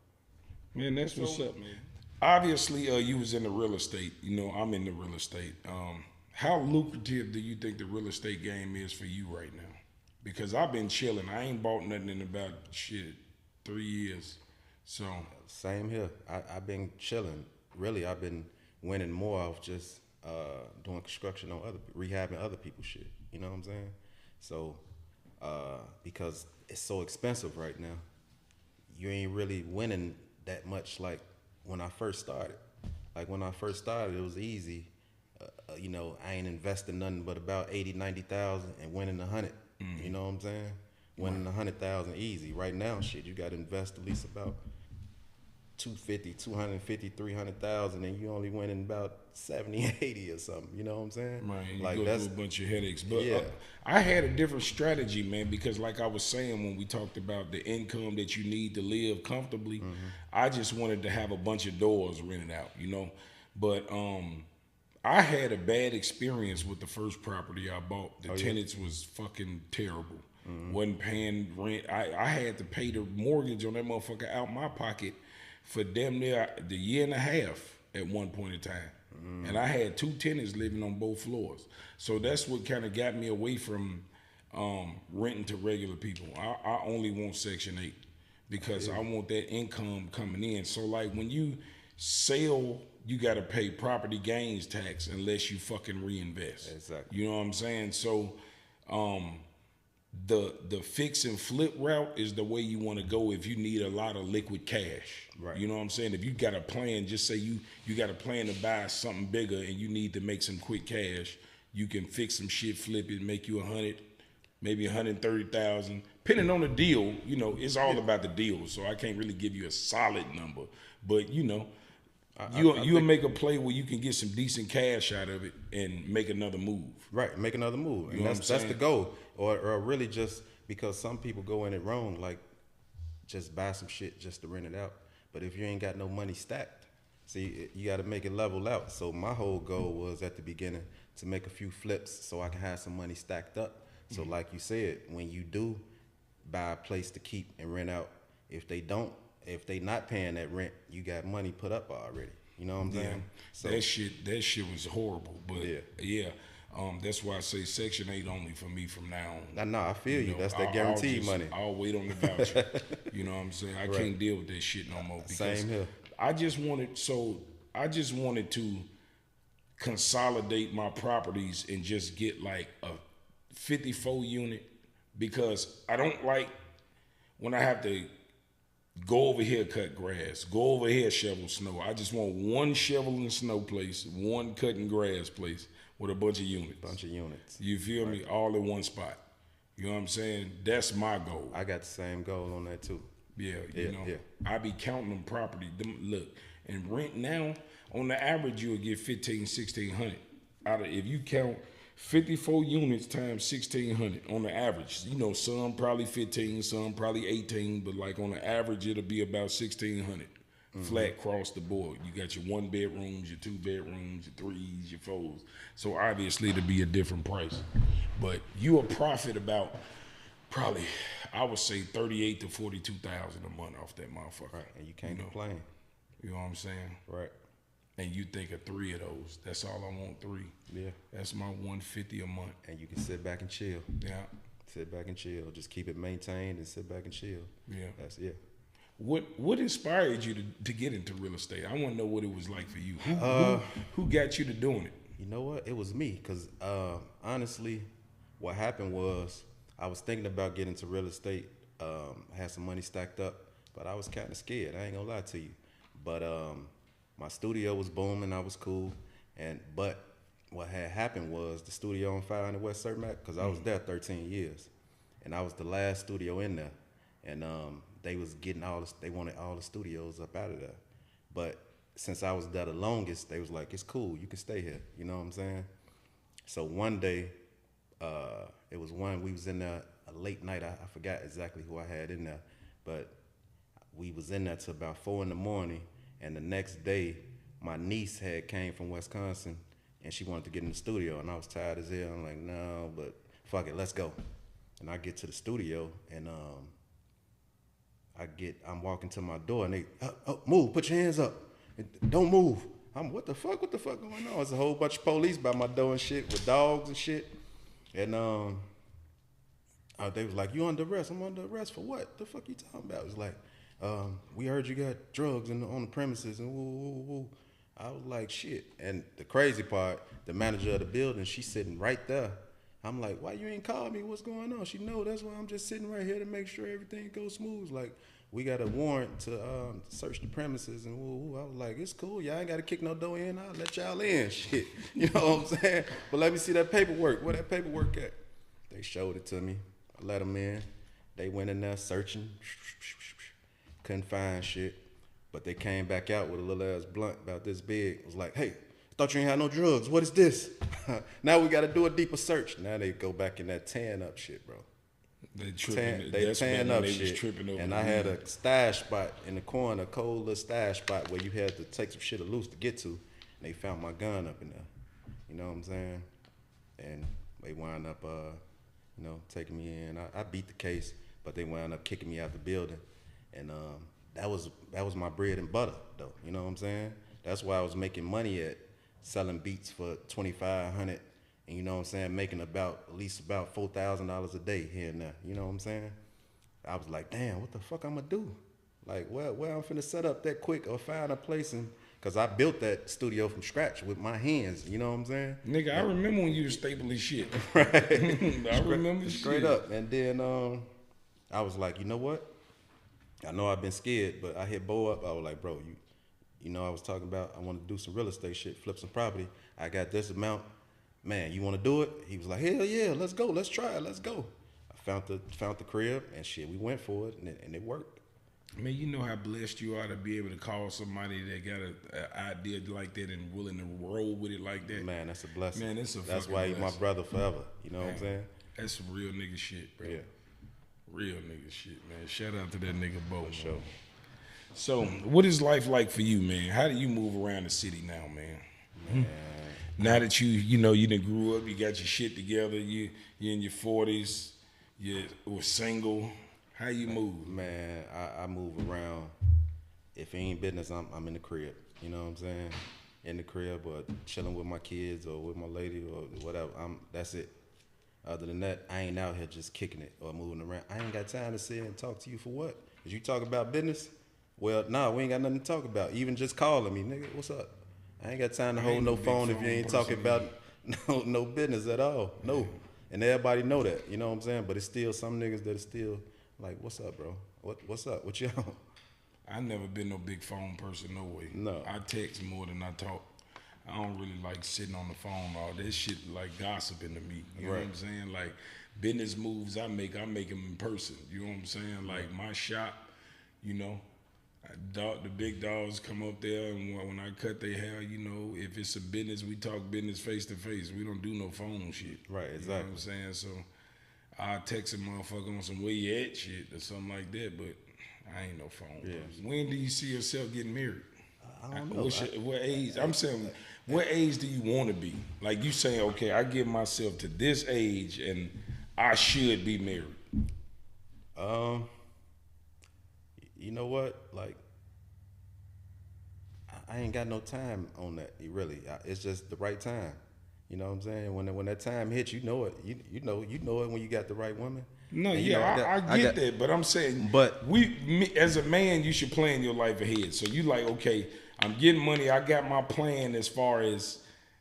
Man, that's what's up, man. Obviously, you was in the real estate. I'm in the real estate. How lucrative do you think the real estate game is for you right now? Because I've been chilling. I ain't bought nothing in about 3 years. So Same here. I've been chilling. Really, I've been winning more off just doing construction on rehabbing other people's shit. You know what I'm saying? So because it's so expensive right now, you ain't really winning that much like when I first started. Like when I first started, it was easy. I ain't investing nothing but about 80, 90,000 and winning 100. You know what I'm saying? Winning 100,000 easy. Right now, shit, you got to invest at least about 250, 250, 300,000, and you only winning about 70, 80 or something. You know what I'm saying? right, and Like you go that's through a bunch of headaches. But yeah. I had a different strategy, man, because like I was saying when we talked about the income that you need to live comfortably, I just wanted to have a bunch of doors rented out. But I had a bad experience with the first property I bought. The tenants was fucking terrible. Wasn't paying rent. I had to pay the mortgage on that motherfucker out my pocket for damn near the year and a half at one point in time. And I had 2 tenants living on both floors. So that's what kind of got me away from renting to regular people. I only want Section 8 because I want that income coming in. So like when you sell, you got to pay property gains tax unless you fucking reinvest. Exactly. You know what I'm saying? So the fix and flip route is the way you want to go if you need a lot of liquid cash. Right. You know what I'm saying? If you got a plan, just say you got a plan to buy something bigger and you need to make some quick cash, you can fix some shit, flip it, make you 100, maybe 130,000. Depending on the deal, it's all about the deal. So I can't really give you a solid number, but you'll make a play where you can get some decent cash out of it and make another move. Right, make another move. And that's the goal. Or really just because some people go in it wrong, like just buy some shit just to rent it out. But if you ain't got no money stacked, see, you got to make it level out. So my whole goal was at the beginning to make a few flips so I can have some money stacked up. So like you said, when you do buy a place to keep and rent out, if they not paying that rent, you got money put up already. You know what I'm saying? So that shit was horrible. But yeah. That's why I say Section 8 only for me from now on. No, I feel you. That's that guaranteed money. I'll wait on the voucher. You know what I'm saying? I can't deal with that shit no more. Because Same here. I just wanted to consolidate my properties and just get like a 54 unit because I don't like when I have to go over here cut grass, go over here shovel snow. I just want one shoveling snow place, one cutting grass place with a bunch of units. You feel me? All in one spot. You know what I'm saying? That's my goal. I got the same goal on that too. Yeah. I be counting them property. Look, and rent now, on the average, you'll get 1,500, 1,600. If you count 54 units times 1,600 on the average, some probably 15, some probably 18, but like on the average, it'll be about 1,600. Flat across the board. You got your 1 bedrooms, your 2 bedrooms, your 3s, your 4s. So obviously it'll be a different price. But you'll profit about probably, I would say 38 to 42,000 a month off that motherfucker. Right, and you can't complain. You know what I'm saying? Right. And you think of 3 of those. That's all I want, 3. Yeah. That's my 150 a month. And you can sit back and chill. Yeah. Sit back and chill. Just keep it maintained and sit back and chill. Yeah. That's it. What inspired you to get into real estate? I want to know what it was like for you. Who got you to doing it? You know what? It was me. Because honestly, what happened was I was thinking about getting into real estate. I had some money stacked up, but I was kind of scared. I ain't going to lie to you. But my studio was booming. I was cool. But what had happened was the studio on fire in the West Cermak, because I was there 13 years. And I was the last studio in there. And they was getting they wanted all the studios up out of there. But since I was there the longest, they was like, it's cool, you can stay here. You know what I'm saying? So one day, we was in there a late night. I forgot exactly who I had in there, but we was in there till about 4 a.m. And the next day, my niece had came from Wisconsin and she wanted to get in the studio, and I was tired as hell. I'm like, no, but fuck it, let's go. And I get to the studio, and I'm walking to my door, and they, oh, move, put your hands up. Don't move. What the fuck going on? It's a whole bunch of police by my door and shit with dogs and shit. And they was like, you under arrest? I'm under arrest for what? The fuck you talking about? It's like, we heard you got drugs on the premises and woo. I was like, shit. And the crazy part, the manager of the building, she's sitting right there. I'm like, why you ain't called me? What's going on? She know that's why I'm just sitting right here to make sure everything goes smooth. Like, we got a warrant to search the premises and woo. I was like, it's cool. Y'all ain't got to kick no door in. I'll let y'all in. Shit. You know what I'm saying? But let me see that paperwork. Where that paperwork at? They showed it to me. I let them in. They went in there searching. Couldn't find shit. But they came back out with a little ass blunt about this big. It was like, hey, thought you ain't had no drugs. What is this? Now we got to do a deeper search. Now they go back in that tan up shit, bro. They tan up shit. And I had a stash spot in the corner, a cold little stash spot where you had to take some shit loose to get to. And they found my gun up in there. You know what I'm saying? And they wound up, taking me in. I beat the case, but they wound up kicking me out the building. And that was my bread and butter, though. You know what I'm saying? That's why I was making money at selling beats for $2,500. And you know what I'm saying, making at least about $4,000 a day here and there. You know what I'm saying? I was like, damn, what the fuck I'm gonna do? Like, where I'm finna set up that quick or find a place cause I built that studio from scratch with my hands. You know what I'm saying? Nigga, I remember when you was stapling shit. Right. I remember straight up. And then I was like, you know what? I know I've been scared, but I hit Bo up. I was like, bro, you know I was talking about I want to do some real estate shit, flip some property. I got this amount. Man, you want to do it? He was like, hell yeah, let's go, let's try it, let's go. I found the crib and shit, we went for it and it worked. Man, you know how blessed you are to be able to call somebody that got an idea like that and willing to roll with it like that. Man, that's a blessing. Man, that's why he's my brother forever. You know what I'm saying? That's some real nigga shit, bro. Yeah. Real nigga shit, man. Shout out to that nigga Bo. For sure. So, what is life like for you, man? How do you move around the city now, man? Now that you done grew up, you got your shit together, you're in your 40s, you were single. How you move? Man, I move around. If it ain't business, I'm in the crib. You know what I'm saying? In the crib or chilling with my kids or with my lady or whatever. That's it. Other than that, I ain't out here just kicking it or moving around. I ain't got time to sit and talk to you for what? Cause you talk about business? Well, nah, we ain't got nothing to talk about. Even just calling me, nigga, what's up? I ain't got time to hold no phone if you ain't talking about no business at all. No. And everybody know that, you know what I'm saying? But it's still some niggas that are still like, what's up, bro? What's up? What you on? I never been no big phone person, no way. No. I text more than I talk. I don't really like sitting on the phone all that shit like gossiping to me. You know what I'm saying? Like business moves I make them in person. You know what I'm saying? Like my shop, the big dogs come up there, and when I cut their hair, if it's a business, we talk business face to face. We don't do no phone shit. Right, exactly. You know what I'm saying? So I text a motherfucker on some where you at shit or something like that, but I ain't no phone person. When do you see yourself getting married? I don't know. What age? I'm saying, what age do you want to be? Like you saying, okay, I give myself to this age and I should be married. You know what? Like, I ain't got no time on that. Really, it's just the right time. You know what I'm saying? When that time hits, you know it. You know it when you got the right woman. No, and I get that, but I'm saying, as a man, you should plan your life ahead. So you like, okay, I'm getting money. I got my plan as far as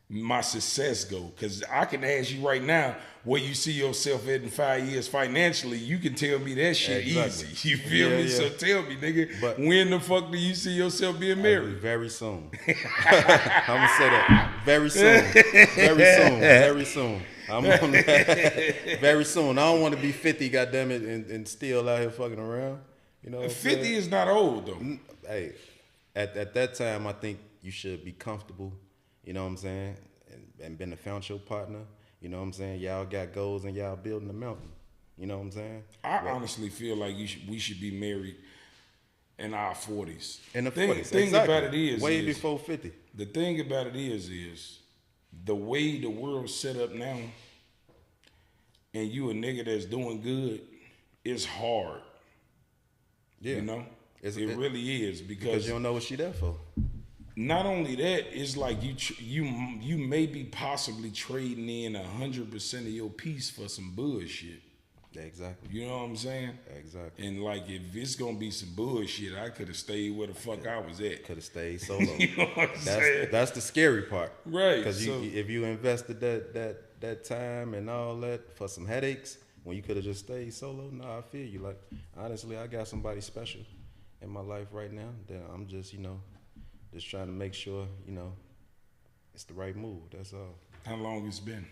my success go. Because I can ask you right now where you see yourself at in 5 years financially. You can tell me that shit easy. You feel me? Yeah. So tell me, nigga, but when the fuck do you see yourself being married? Very soon. I'm gonna say that. Very soon. Very soon. I'm on that. Very soon. I don't want to be 50, goddammit, and still out here fucking around. You know, 50 is not old though. Hey, at that time, I think you should be comfortable. You know what I'm saying? And been a found partner. You know what I'm saying? Y'all got goals and y'all building a mountain. You know what I'm saying? I honestly feel like we should be married in our 40s. In the 40s. Thing about it is way before 50. The thing about it is the way the world's set up now, and you a nigga that's doing good, it's hard. Yeah. You know? It really is because you don't know what she there for. not only that, it's like you may be possibly trading in 100% of your piece for some bullshit. Exactly. You know what I'm saying? Exactly. And like, if it's gonna be some bullshit, I could have stayed where the fuck I was at. Could have stayed solo. You know what I'm saying? That's the scary part, Right? Because So, if you invested that time and all that for some headaches, when you could have just stayed solo. Nah, I feel you. Like, honestly, I got somebody special in my life right now that I'm just just trying to make sure it's the right move. That's all. how long it's been?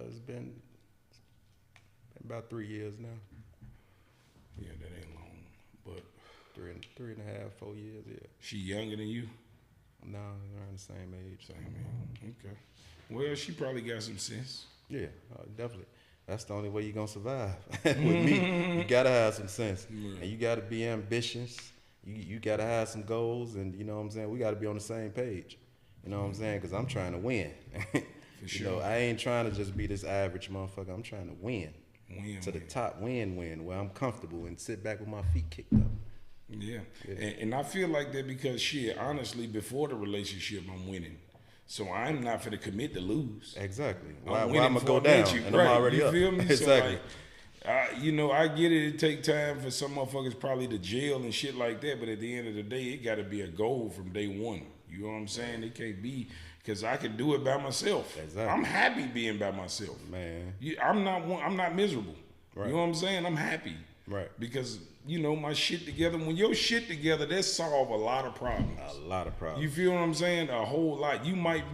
It's been about 3 years now. Yeah, that ain't long. But Three and a half, 4 years. Yeah. she younger than you? No, we're around the same age. Same age. Okay. Well, she probably got some sense. Yeah, definitely. That's the only way you're gonna survive. With me, you gotta have some sense, and you gotta be ambitious. You gotta have some goals, and you know what I'm saying. We gotta be on the same page. You know what I'm saying? Because I'm trying to win. For sure. I ain't trying to just be this average motherfucker. I'm trying to win to the Win. top, win, where I'm comfortable and sit back with my feet kicked up. Yeah. And I feel like that because shit, honestly, before the relationship, I'm winning. So I'm not finna commit to lose. Exactly. I'm Why I'm winning gonna go before I met down you. and Right. I'm already You up? feel me? Exactly. So like, I get it. It take time for some motherfuckers probably to jail and shit like that. But at the end of the day, it got to be a goal from day one. You know what I'm saying? It can't be because I can do it by myself. Exactly. I'm happy being by myself. Man. I'm not miserable. Right. You know what I'm saying? I'm happy. Right. Because my shit together. When your shit together, that solve a lot of problems. A lot of problems. You feel what I'm saying? A whole lot. You might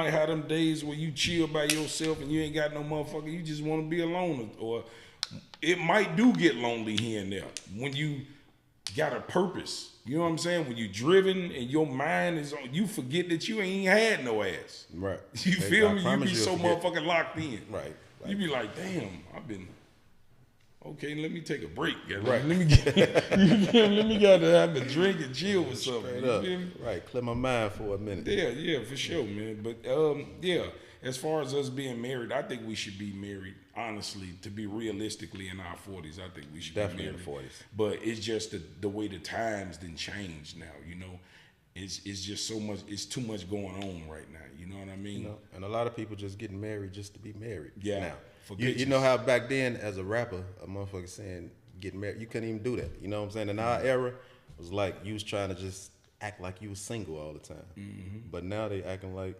have them days where you chill by yourself and you ain't got no motherfucker. You just want to be alone, or it might do get lonely here and there when you got a purpose. You know what I'm saying? When you driven and your mind is on, you forget that you ain't had no ass. Right. You feel me? You be you'll so forget. motherfucking locked in. Right. You be like, damn, I've been. Okay, let me take a break. Right. Let me gotta have a drink and chill with something. Straight You up. feel me? Right. Clear my mind for a minute. Yeah, for sure, man. But yeah, as far as us being married, I think we should be married. Honestly, to be realistically in our 40s, I think we should Definitely be in married. the 40s. But it's just the way the times didn't change now. It's just so much. It's too much going on right now. You know what I mean? And a lot of people just getting married just to be married. Yeah, Now, for you pictures. know how back then, as a rapper, a motherfucker saying getting married, you couldn't even do that. You know what I'm saying? In our era, it was like you was trying to just act like you was single all the time. Mm-hmm. But now they acting like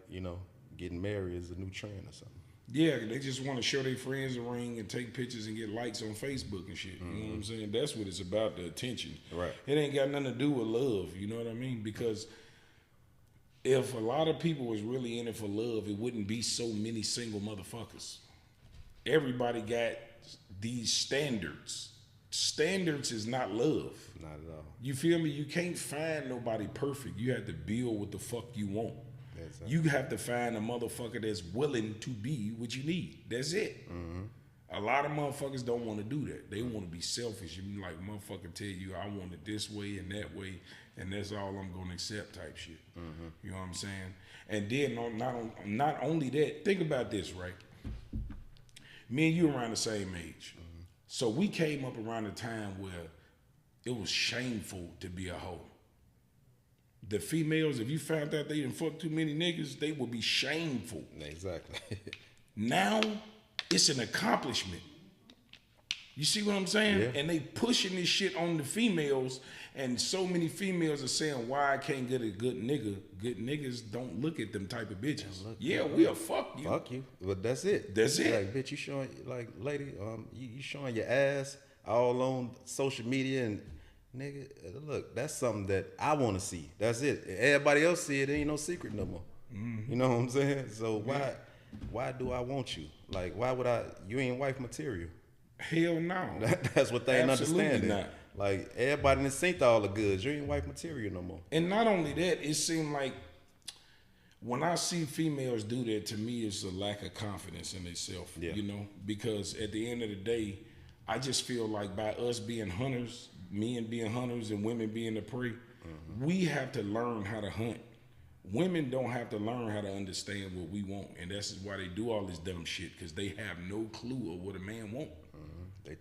getting married is a new trend or something. Yeah, they just want to show their friends a ring and take pictures and get likes on Facebook and shit. You know what I'm saying? That's what it's about, the attention. Right. It ain't got nothing to do with love. You know what I mean? Because if a lot of people was really in it for love, it wouldn't be so many single motherfuckers. Everybody got these standards. Standards is not love. Not at all. You feel me? You can't find nobody perfect. You have to build what the fuck you want. Exactly. You have to find a motherfucker that's willing to be what you need. That's it. Mm-hmm. A lot of motherfuckers don't want to do that. They want to be selfish. You like, motherfucker tell you, I want it this way and that way, and that's all I'm going to accept type shit. Mm-hmm. You know what I'm saying? And then not only that, think about this, right? Me and you around the same age. Mm-hmm. So we came up around a time where it was shameful to be a hoe. The females, if you found out they didn't fuck too many niggas, they would be shameful. Exactly. Now, it's an accomplishment. You see what I'm saying? Yeah. And they pushing this shit on the females, and so many females are saying, why I can't get a good nigga. Good niggas don't look at them type of bitches. Yeah, we'll fuck you. Fuck you. But that's it. That's it. Like, bitch, you showing, like, lady, you showing your ass all on social media, and nigga, look, that's something that I want to see. That's it. Everybody else see it, ain't no secret no more. Mm-hmm. You know what I'm saying? So why do I want you? Like, why would I? You ain't wife material. Hell no. That's what they ain't Absolutely understanding. not. Like, everybody done synced all the goods. You ain't wife material no more. And not only that, it seemed like when I see females do that, to me, it's a lack of confidence in themselves. Yeah. Because at the end of the day, I just feel like by us being hunters, men being hunters and women being the prey, we have to learn how to hunt. Women don't have to learn how to understand what we want, and that's why they do all this dumb shit, because they have no clue of what a man wants.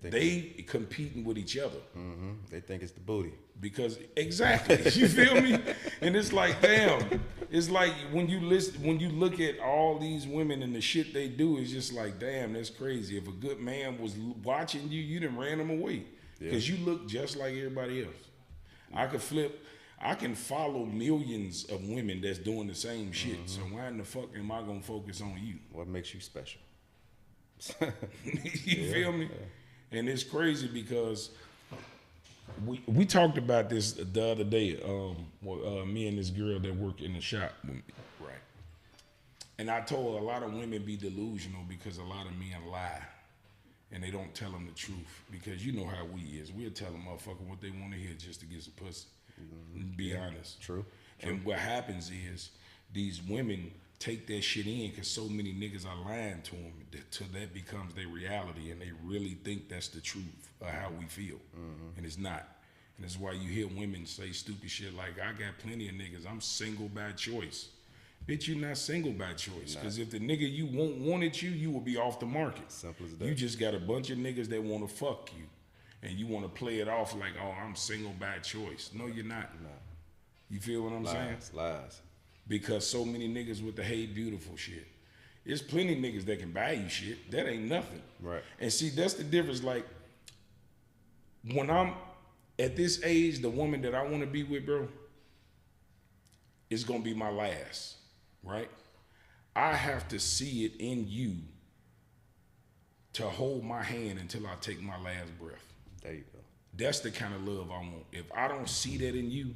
They competing with each other. Mm-hmm. They think it's the booty. Because exactly, you feel me? And it's like, damn. It's like when you look at all these women and the shit they do, it's just like, damn, that's crazy. If a good man was watching you, you done ran him away because you look just like everybody else. I can follow millions of women that's doing the same shit. So why in the fuck am I gonna focus on you? What makes you special? You feel me? Yeah. And it's crazy because we talked about this the other day. Me and this girl that work in the shop with me, right? And I told her a lot of women be delusional because a lot of men lie, and they don't tell them the truth. Because you know how we is. We'll tell a motherfucker what they want to hear just to get some pussy. Be honest. True. And what happens is these women take that shit in because so many niggas are lying to them till that becomes their reality, and they really think that's the truth of how we feel, and it's not. And that's why you hear women say stupid shit like, "I got plenty of niggas. I'm single by choice." Bitch, you not single by choice. Because if the nigga you wanted you will be off the market. Simple as that. You just got a bunch of niggas that want to fuck you, and you want to play it off like, "Oh, I'm single by choice." No, you're not. No. You feel what I'm saying? Lies. Because so many niggas with the hey beautiful shit. There's plenty of niggas that can buy you shit. That ain't nothing. Right. And see, that's the difference. Like, when I'm at this age, the woman that I want to be with, bro, is going to be my last, right? I have to see it in you to hold my hand until I take my last breath. There you go. That's the kind of love I want. If I don't see that in you,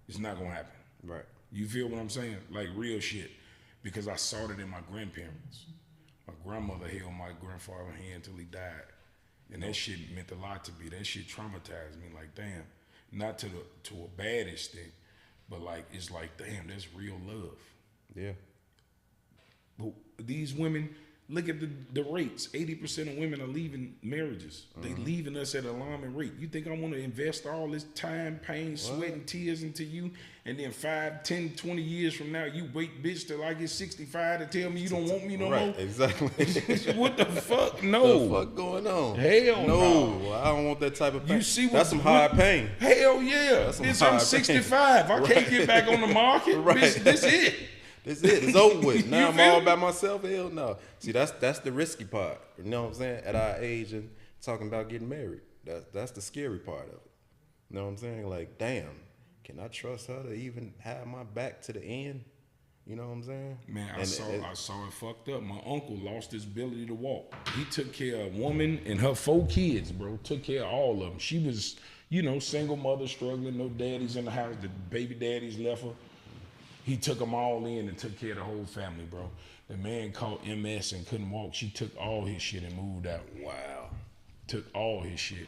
it's not going to happen. Right. You feel what I'm saying? Like real shit. Because I saw it in my grandparents. My grandmother held my grandfather's hand until he died. And that shit meant a lot to me. That shit traumatized me. Like, damn. Not to a bad extent, but like, it's like, damn, that's real love. Yeah. But these women, look at the rates. 80% of women are leaving marriages. They leaving us at an alarming rate. You think I want to invest all this time, pain, sweat, and tears into you, and then 5, 10, 20 years from now, you wait, bitch, till I get 65 to tell me you don't want me no more? Exactly. What the fuck? No. What the fuck going on? Hell no. I don't want that type of pain. You see that's some high pain. Hell yeah. Bitch, I'm 65. I can't get back on the market. Bitch, this it. That's it. It's over with. Now I'm all by myself. Hell no. See, that's the risky part. You know what I'm saying? At our age and talking about getting married. That's the scary part of it. You know what I'm saying? Like, damn, can I trust her to even have my back to the end? You know what I'm saying? Man, I saw it fucked up. My uncle lost his ability to walk. He took care of a woman and her 4 kids, bro. Took care of all of them. She was, single mother, struggling, no daddies in the house. The baby daddies left her. He took them all in and took care of the whole family, bro. The man caught MS and couldn't walk. She took all his shit and moved out. Wow. Took all his shit.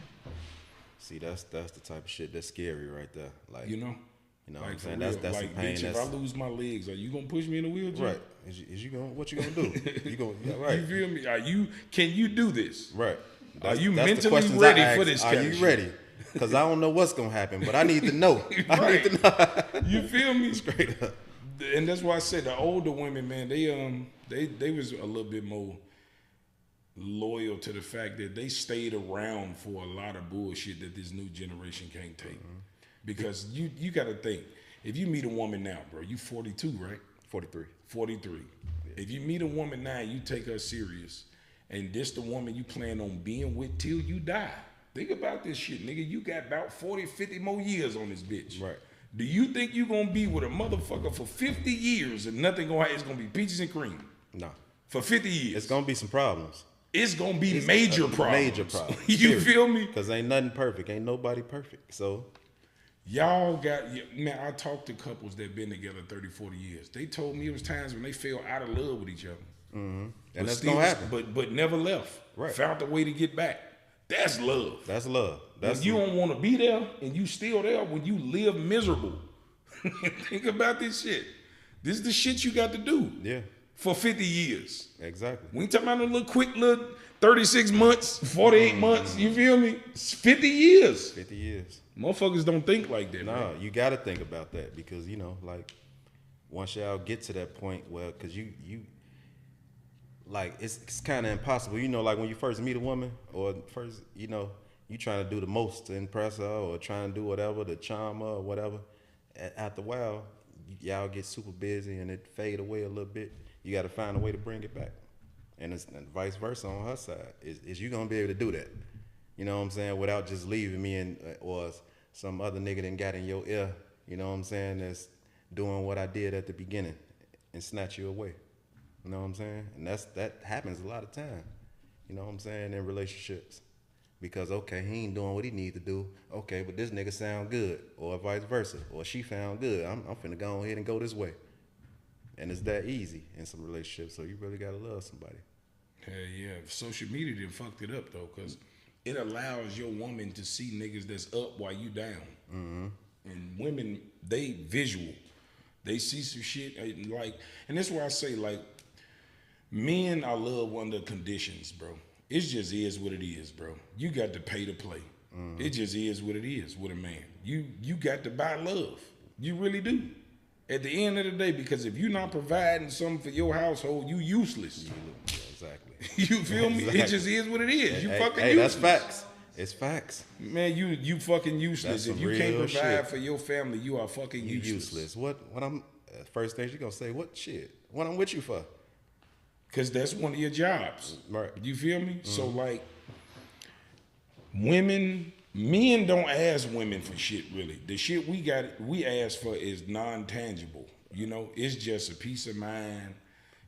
See, that's the type of shit that's scary right there. Like, you know like, what I'm saying? real, That's like, some pain. Bitch, if I lose my legs, are you gonna push me in a wheelchair? Right. Is you gonna, what you gonna do? You gonna, yeah, right. You feel me? Can you do this? Right. Are you mentally ready for this? Are you ready? Because I don't know what's gonna happen, but I need to know. I need to know. You feel me? Straight up. And that's why I said the older women, man, they was a little bit more loyal to the fact that they stayed around for a lot of bullshit that this new generation can't take. Because you got to think, if you meet a woman now, bro, you 42, right? 43. 43. Yeah. If you meet a woman now, you take her serious, and this the woman you plan on being with till you die. Think about this shit, nigga. You got about 40, 50 more years on this bitch. Right. Do you think you gonna be with a motherfucker for 50 years and nothing gonna happen? It's gonna be peaches and cream? No. For 50 years. It's gonna be some problems. It's gonna be major problems. Major problems. You feel me? Because ain't nothing perfect. Ain't nobody perfect. So y'all got, man, I talked to couples that been together 30, 40 years. They told me it was times when they fell out of love with each other. And that's gonna happen. But never left. Right. Found a way to get back. That's love. That's love. When you don't want to be there and you still there when you live miserable. Think about this shit. This is the shit you got to do. Yeah. For 50 years. Exactly. We ain't talking about a little quick little 36 months, 48 months. You feel me? It's 50 years. 50 years. Motherfuckers don't think like that. No, you got to think about that because, like, once y'all get to that point where, because you like it's kind of impossible. You know, like when you first meet a woman, or first, you know, you trying to do the most to impress her, or trying to do whatever to charm her, or whatever. After a while, y'all get super busy and it fade away a little bit. You got to find a way to bring it back, and it's and vice versa on her side. Is you gonna be able to do that? You know what I'm saying? Without just leaving me in, or some other nigga that got in your ear. You know what I'm saying? That's doing what I did at the beginning and snatch you away. You know what I'm saying? And that happens a lot of time. You know what I'm saying, in relationships. Because okay, he ain't doing what he need to do. Okay, but this nigga sound good, or vice versa, or she found good. I'm finna go ahead and go this way. And it's that easy in some relationships. So you really gotta love somebody. Hell yeah, social media done fucked it up though, cause it allows your woman to see niggas that's up while you down. Mm-hmm. And women, they visual. They see some shit like, and that's why I say like, men I love under conditions, bro. It just is what it is, bro. You got to pay to play. Mm-hmm. It just is what it is with a man. You got to buy love. You really do. At the end of the day, because if you're not providing something for your household, you useless. Yeah, exactly. You feel me? Exactly. It just is what it is. You fucking useless. That's facts. It's facts. Man, you fucking useless. If you can't provide shit for your family, you are fucking useless. What I'm first things you gonna say, what shit? What I'm with you for? Cause that's one of your jobs. Right. You feel me? Mm-hmm. So like men don't ask women for shit really. The shit we ask for is non-tangible. You know, it's just a peace of mind,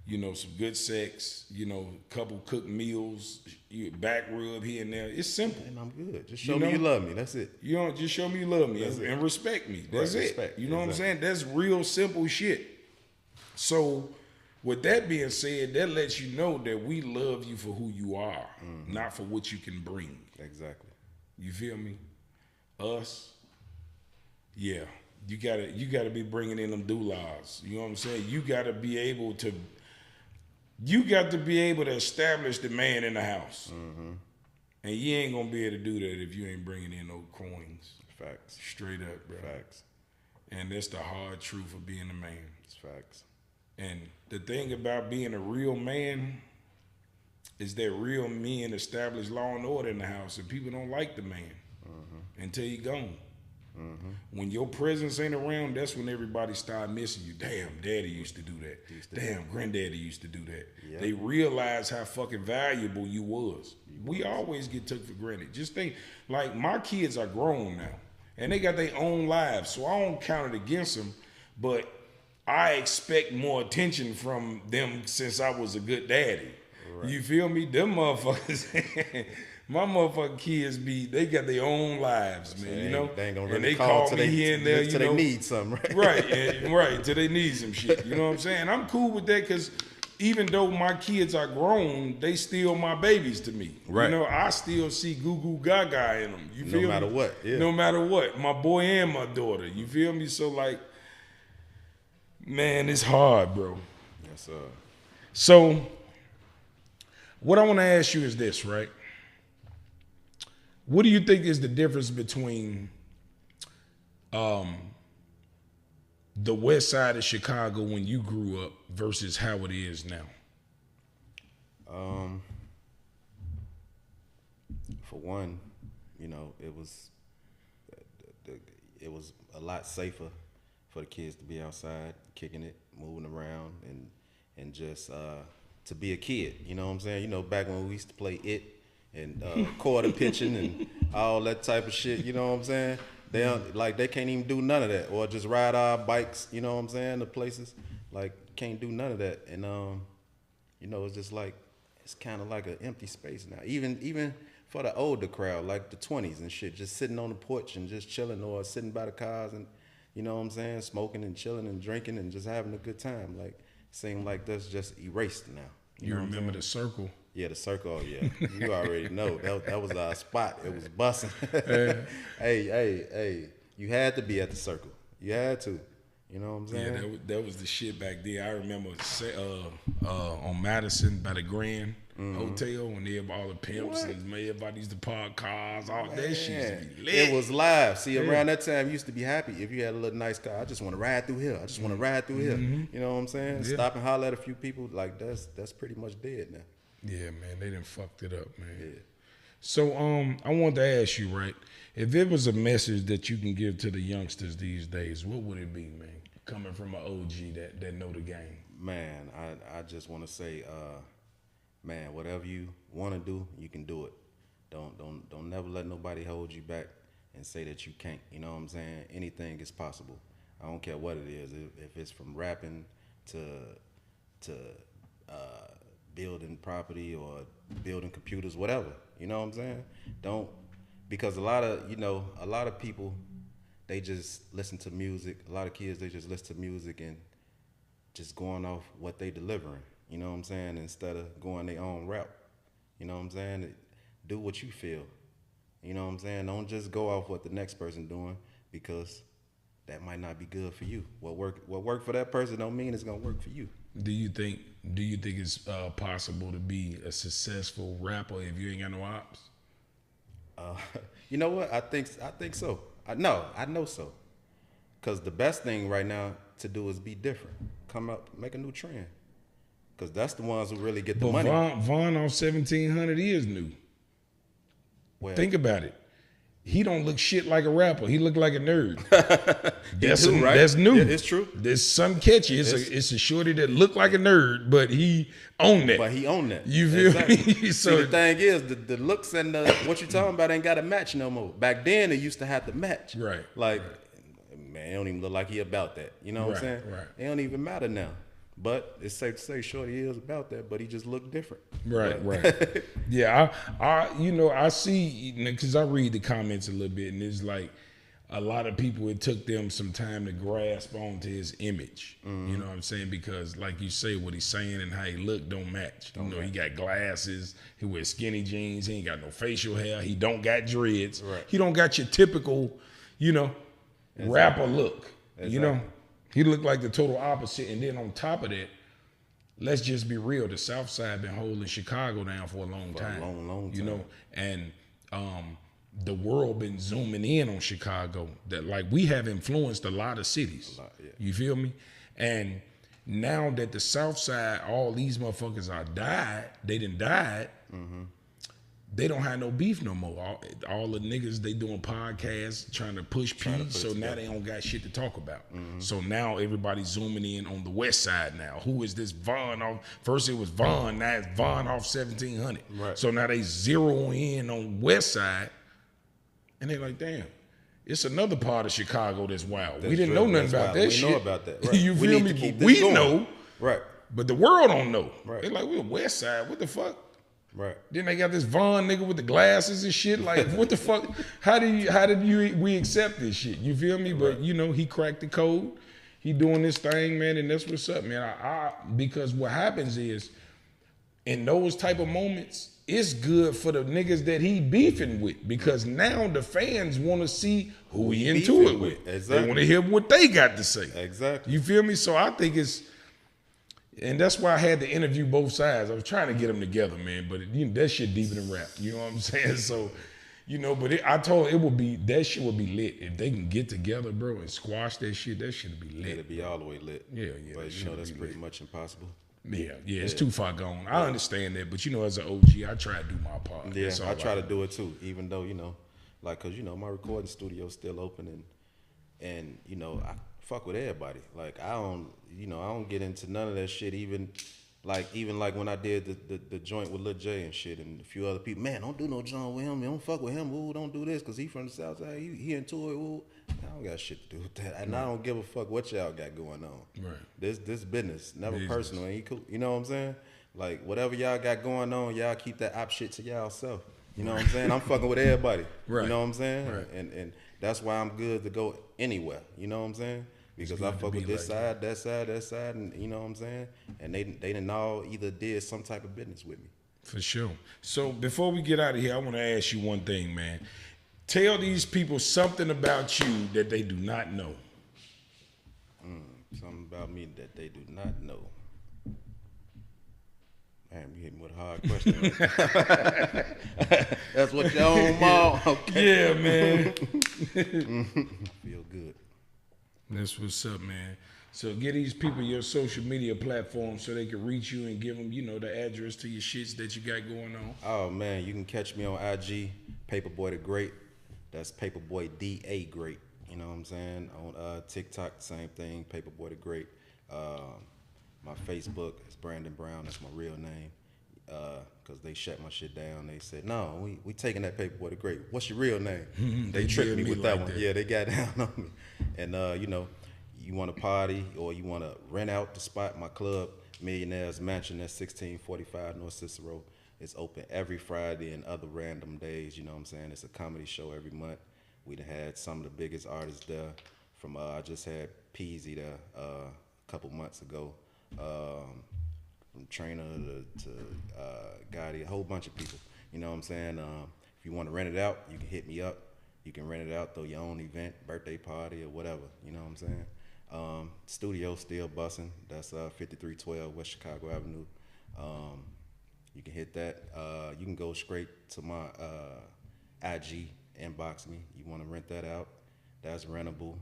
you know, some good sex, you know, couple cooked meals, back rub here and there. It's simple. And I'm good. Just show me you love me. That's it. You know, just show me you love me and respect me. That's it. Respect. You know what I'm saying? That's real simple shit. So with that being said, that lets you know that we love you for who you are, not for what you can bring. Exactly. You feel me? Us, yeah. You gotta be bringing in them doulas. You know what I'm saying? You got to be able to establish the man in the house. Mm-hmm. And you ain't gonna be able to do that if you ain't bringing in no coins. Facts. Straight up, bro. Facts. And that's the hard truth of being a man. It's facts. And the thing about being a real man is that real men establish law and order in the house, and people don't like the man until he gone. Mm-hmm. When your presence ain't around, that's when everybody start missing you. Damn, daddy used to do that. Damn, granddaddy used to do that. Yep. They realize how fucking valuable you was. We always get took for granted. Just think, like, my kids are grown now, and they got their own lives, so I don't count it against them, but I expect more attention from them since I was a good daddy. Right. You feel me? Them motherfuckers, my motherfucking kids they got their own lives, man. You know, they ain't gonna and really they call me here and there. Till they need something, right? Right, till they need some shit. You know what I'm saying? I'm cool with that because even though my kids are grown, they still my babies to me. Right. You know, I still see goo goo gaga in them. You feel me? No matter what. Yeah. No matter what, my boy and my daughter. You feel me? So like, man, it's hard, bro. Yes, sir. So, what I want to ask you is this, right? What do you think is the difference between the west side of Chicago when you grew up versus how it is now? For one, you know, it was a lot safer for the kids to be outside, kicking it, moving around, and just to be a kid. You know what I'm saying? You know, back when we used to play it and quarter pitching and all that type of shit. You know what I'm saying? They can't even do none of that, or just ride our bikes. You know what I'm saying? The places like can't do none of that, and you know, it's just like it's kind of like an empty space now. Even for the older crowd, like the 20s and shit, just sitting on the porch and just chilling, or sitting by the cars and, you know what I'm saying, smoking and chilling and drinking and just having a good time. Like, seem like that's just erased now. You remember the circle? Yeah, the circle. Oh, yeah, you already know that was our spot. It was busting. Hey, you had to be at the circle. You had to. You know what I'm saying? Yeah, that was the shit back then. I remember on Madison by the Grand Hotel when all the pimps and everybody used to park cars, all that shit used to be lit. It was live. See, around that time, you used to be happy if you had a little nice car. I just want to ride through here. I just want to ride through here. You know what I'm saying? Yeah. Stop and holler at a few people. Like, that's pretty much dead now. Yeah, man, they done fucked it up, man. Yeah. So, I wanted to ask you, right? If there was a message that you can give to the youngsters these days, what would it be, man? Coming from an OG that know the game. Man, I just want to say, man, whatever you want to do, you can do it. Don't never let nobody hold you back and say that you can't. You know what I'm saying? Anything is possible. I don't care what it is. If it's from rapping to building property or building computers, whatever. You know what I'm saying? Because a lot of people, they just listen to music. A lot of kids, they just listen to music and just going off what they delivering. You know what I'm saying? Instead of going their own route. You know what I'm saying? Do what you feel. You know what I'm saying? Don't just go off what the next person doing, because that might not be good for you. What work for that person don't mean it's gonna work for you. Do you think it's possible to be a successful rapper if you ain't got no ops? You know what? I think so. I know so. Because the best thing right now to do is be different. Come up, make a new trend. Because that's the ones who really get the money. Vaughn off 1700 is new. Well, Think about it. He don't look shit like a rapper. He look like a nerd. right? That's new. Yeah, it's true. There's some catchy. It's a shorty that look like a nerd, but he owned that. But he owned that. You feel exactly. me? So the thing is, the looks and what you talking about ain't got to match no more. Back then, it used to have to match. Right. Like, man, it don't even look like he about that. You know what I'm saying? Right. It don't even matter now. But it's safe to say shorty is about that, but he just looked different. Right. Yeah, I see, because I read the comments a little bit, and it's like a lot of people, it took them some time to grasp onto his image. You know what I'm saying? Because like you say, what he's saying and how he look don't match. He got glasses, he wears skinny jeans, he ain't got no facial hair, he don't got dreads. Right. He don't got your typical, rapper look. Exactly. He looked like the total opposite. And then on top of that, let's just be real. The South Side been holding Chicago down for a long time. Long time. And the world been zooming in on Chicago. That like we have influenced a lot of cities. You feel me? And now that the South Side, all these motherfuckers are died, they done died. They don't have no beef no more. All the niggas, they doing podcasts trying to push peace, so now they don't got shit to talk about. So now everybody's zooming in on the West Side now. Who is this Vaughn off? First it was Vaughn, now it's Vaughn off 1700. Right. So now they zero in on West Side, and they like, damn, it's another part of Chicago that's wild. We didn't know nothing about that shit. We know about that. Right. You feel me? We know. Right. But the world don't know. Right. They like, we're West Side, what the fuck? Right. Then they got this Vaughn nigga with the glasses and shit. Like, what the fuck? How did we accept this shit? You feel me? But he cracked the code. He doing this thing, man, and that's what's up, man. Because what happens is, in those type of moments, it's good for the niggas that he beefing with, because now the fans want to see who he into it with. Exactly. They want to hear what they got to say. Exactly. You feel me? So I think it's. And that's why I had to interview both sides. I was trying to get them together, man, but that shit deeper than rap. You know what I'm saying? So, but I told that shit would be lit. If they can get together, bro, and squash that shit would be lit. It'd be all the way lit. Yeah. But that's pretty much impossible. Yeah, it's too far gone. I understand that, but as an OG, I try to do my part. Yeah, I try to do it too, even though, cause my recording studio's still open, and I fuck with everybody. Like I don't get into none of that shit. Even like when I did the joint with Lil J and shit, and a few other people. Man, don't do no joint with him. Don't fuck with him. Ooh, don't do this, cause he from the South Side. He into it. Ooh. I don't got shit to do with that, and I don't give a fuck what y'all got going on. Right. This business, never personal. Ain't cool. You know what I'm saying? Like whatever y'all got going on, y'all keep that op shit to y'all self. You know what I'm saying? I'm fucking with everybody. Right. You know what I'm saying? Right. And that's why I'm good to go anywhere. You know what I'm saying? Because I fuck with this side, that side, and you know what I'm saying? And they done all either did some type of business with me. For sure. So before we get out of here, I want to ask you one thing, man. Tell these people something about you that they do not know. Something about me that they do not know. Man, you hit me with a hard question. That's what your own mom. Okay. Yeah, man. Feel good. That's what's up, man. So get these people your social media platforms so they can reach you and give them, the address to your shits that you got going on. Oh man, you can catch me on IG, PaperBoyDaGreat. That's PaperBoyDaGreat. You know what I'm saying? On TikTok, same thing, PaperBoyDaGreat. My Facebook is Brandon Brown. That's my real name. Because they shut my shit down. They said, no, we taking that PaperBoyDaGreat. What's your real name? They tricked me with that one. Yeah, they got down on me. And, you want to party or you want to rent out the spot, my club, Millionaires Mansion at 1645 North Cicero. It's open every Friday and other random days. You know what I'm saying? It's a comedy show every month. We done had some of the biggest artists there. From I just had Peasy there a couple months ago. From Trainer to Gotti, a whole bunch of people. You know what I'm saying? If you want to rent it out, you can hit me up. You can rent it out, throw your own event, birthday party, or whatever. You know what I'm saying? Studio still busting. That's 5312 West Chicago Avenue. You can hit that. You can go straight to my IG, inbox me. You want to rent that out? That's rentable.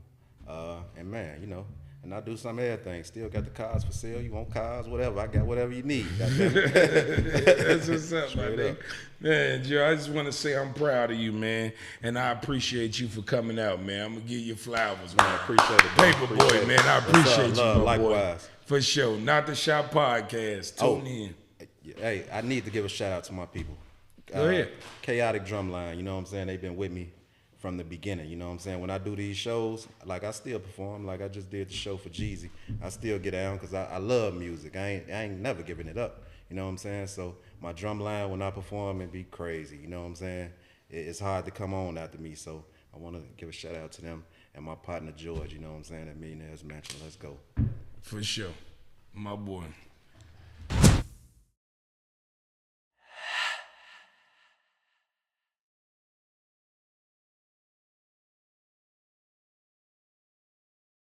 And man, and I do some everything. Still got the cars for sale. You want cars, whatever. I got whatever you need. That's what's up, my nigga. Man, Joe, I just want to say I'm proud of you, man. And I appreciate you for coming out, man. I'm going to give you flowers, man. I appreciate it. PaperBoy, man. I appreciate you, my likewise. boy. For sure. Not the Shop Podcast. Tune in. Hey, I need to give a shout out to my people. Go ahead. Chaotic Drumline, you know what I'm saying? They've been with me from the beginning, you know what I'm saying? When I do these shows, like I still perform, like I just did the show for Jeezy. I still get down because I love music. I ain't never giving it up, you know what I'm saying? So my drum line when I perform, it be crazy, you know what I'm saying? It's hard to come on after me, so I want to give a shout out to them and my partner George, you know what I'm saying, at Millionaires Mansion. Let's go. For sure. My boy.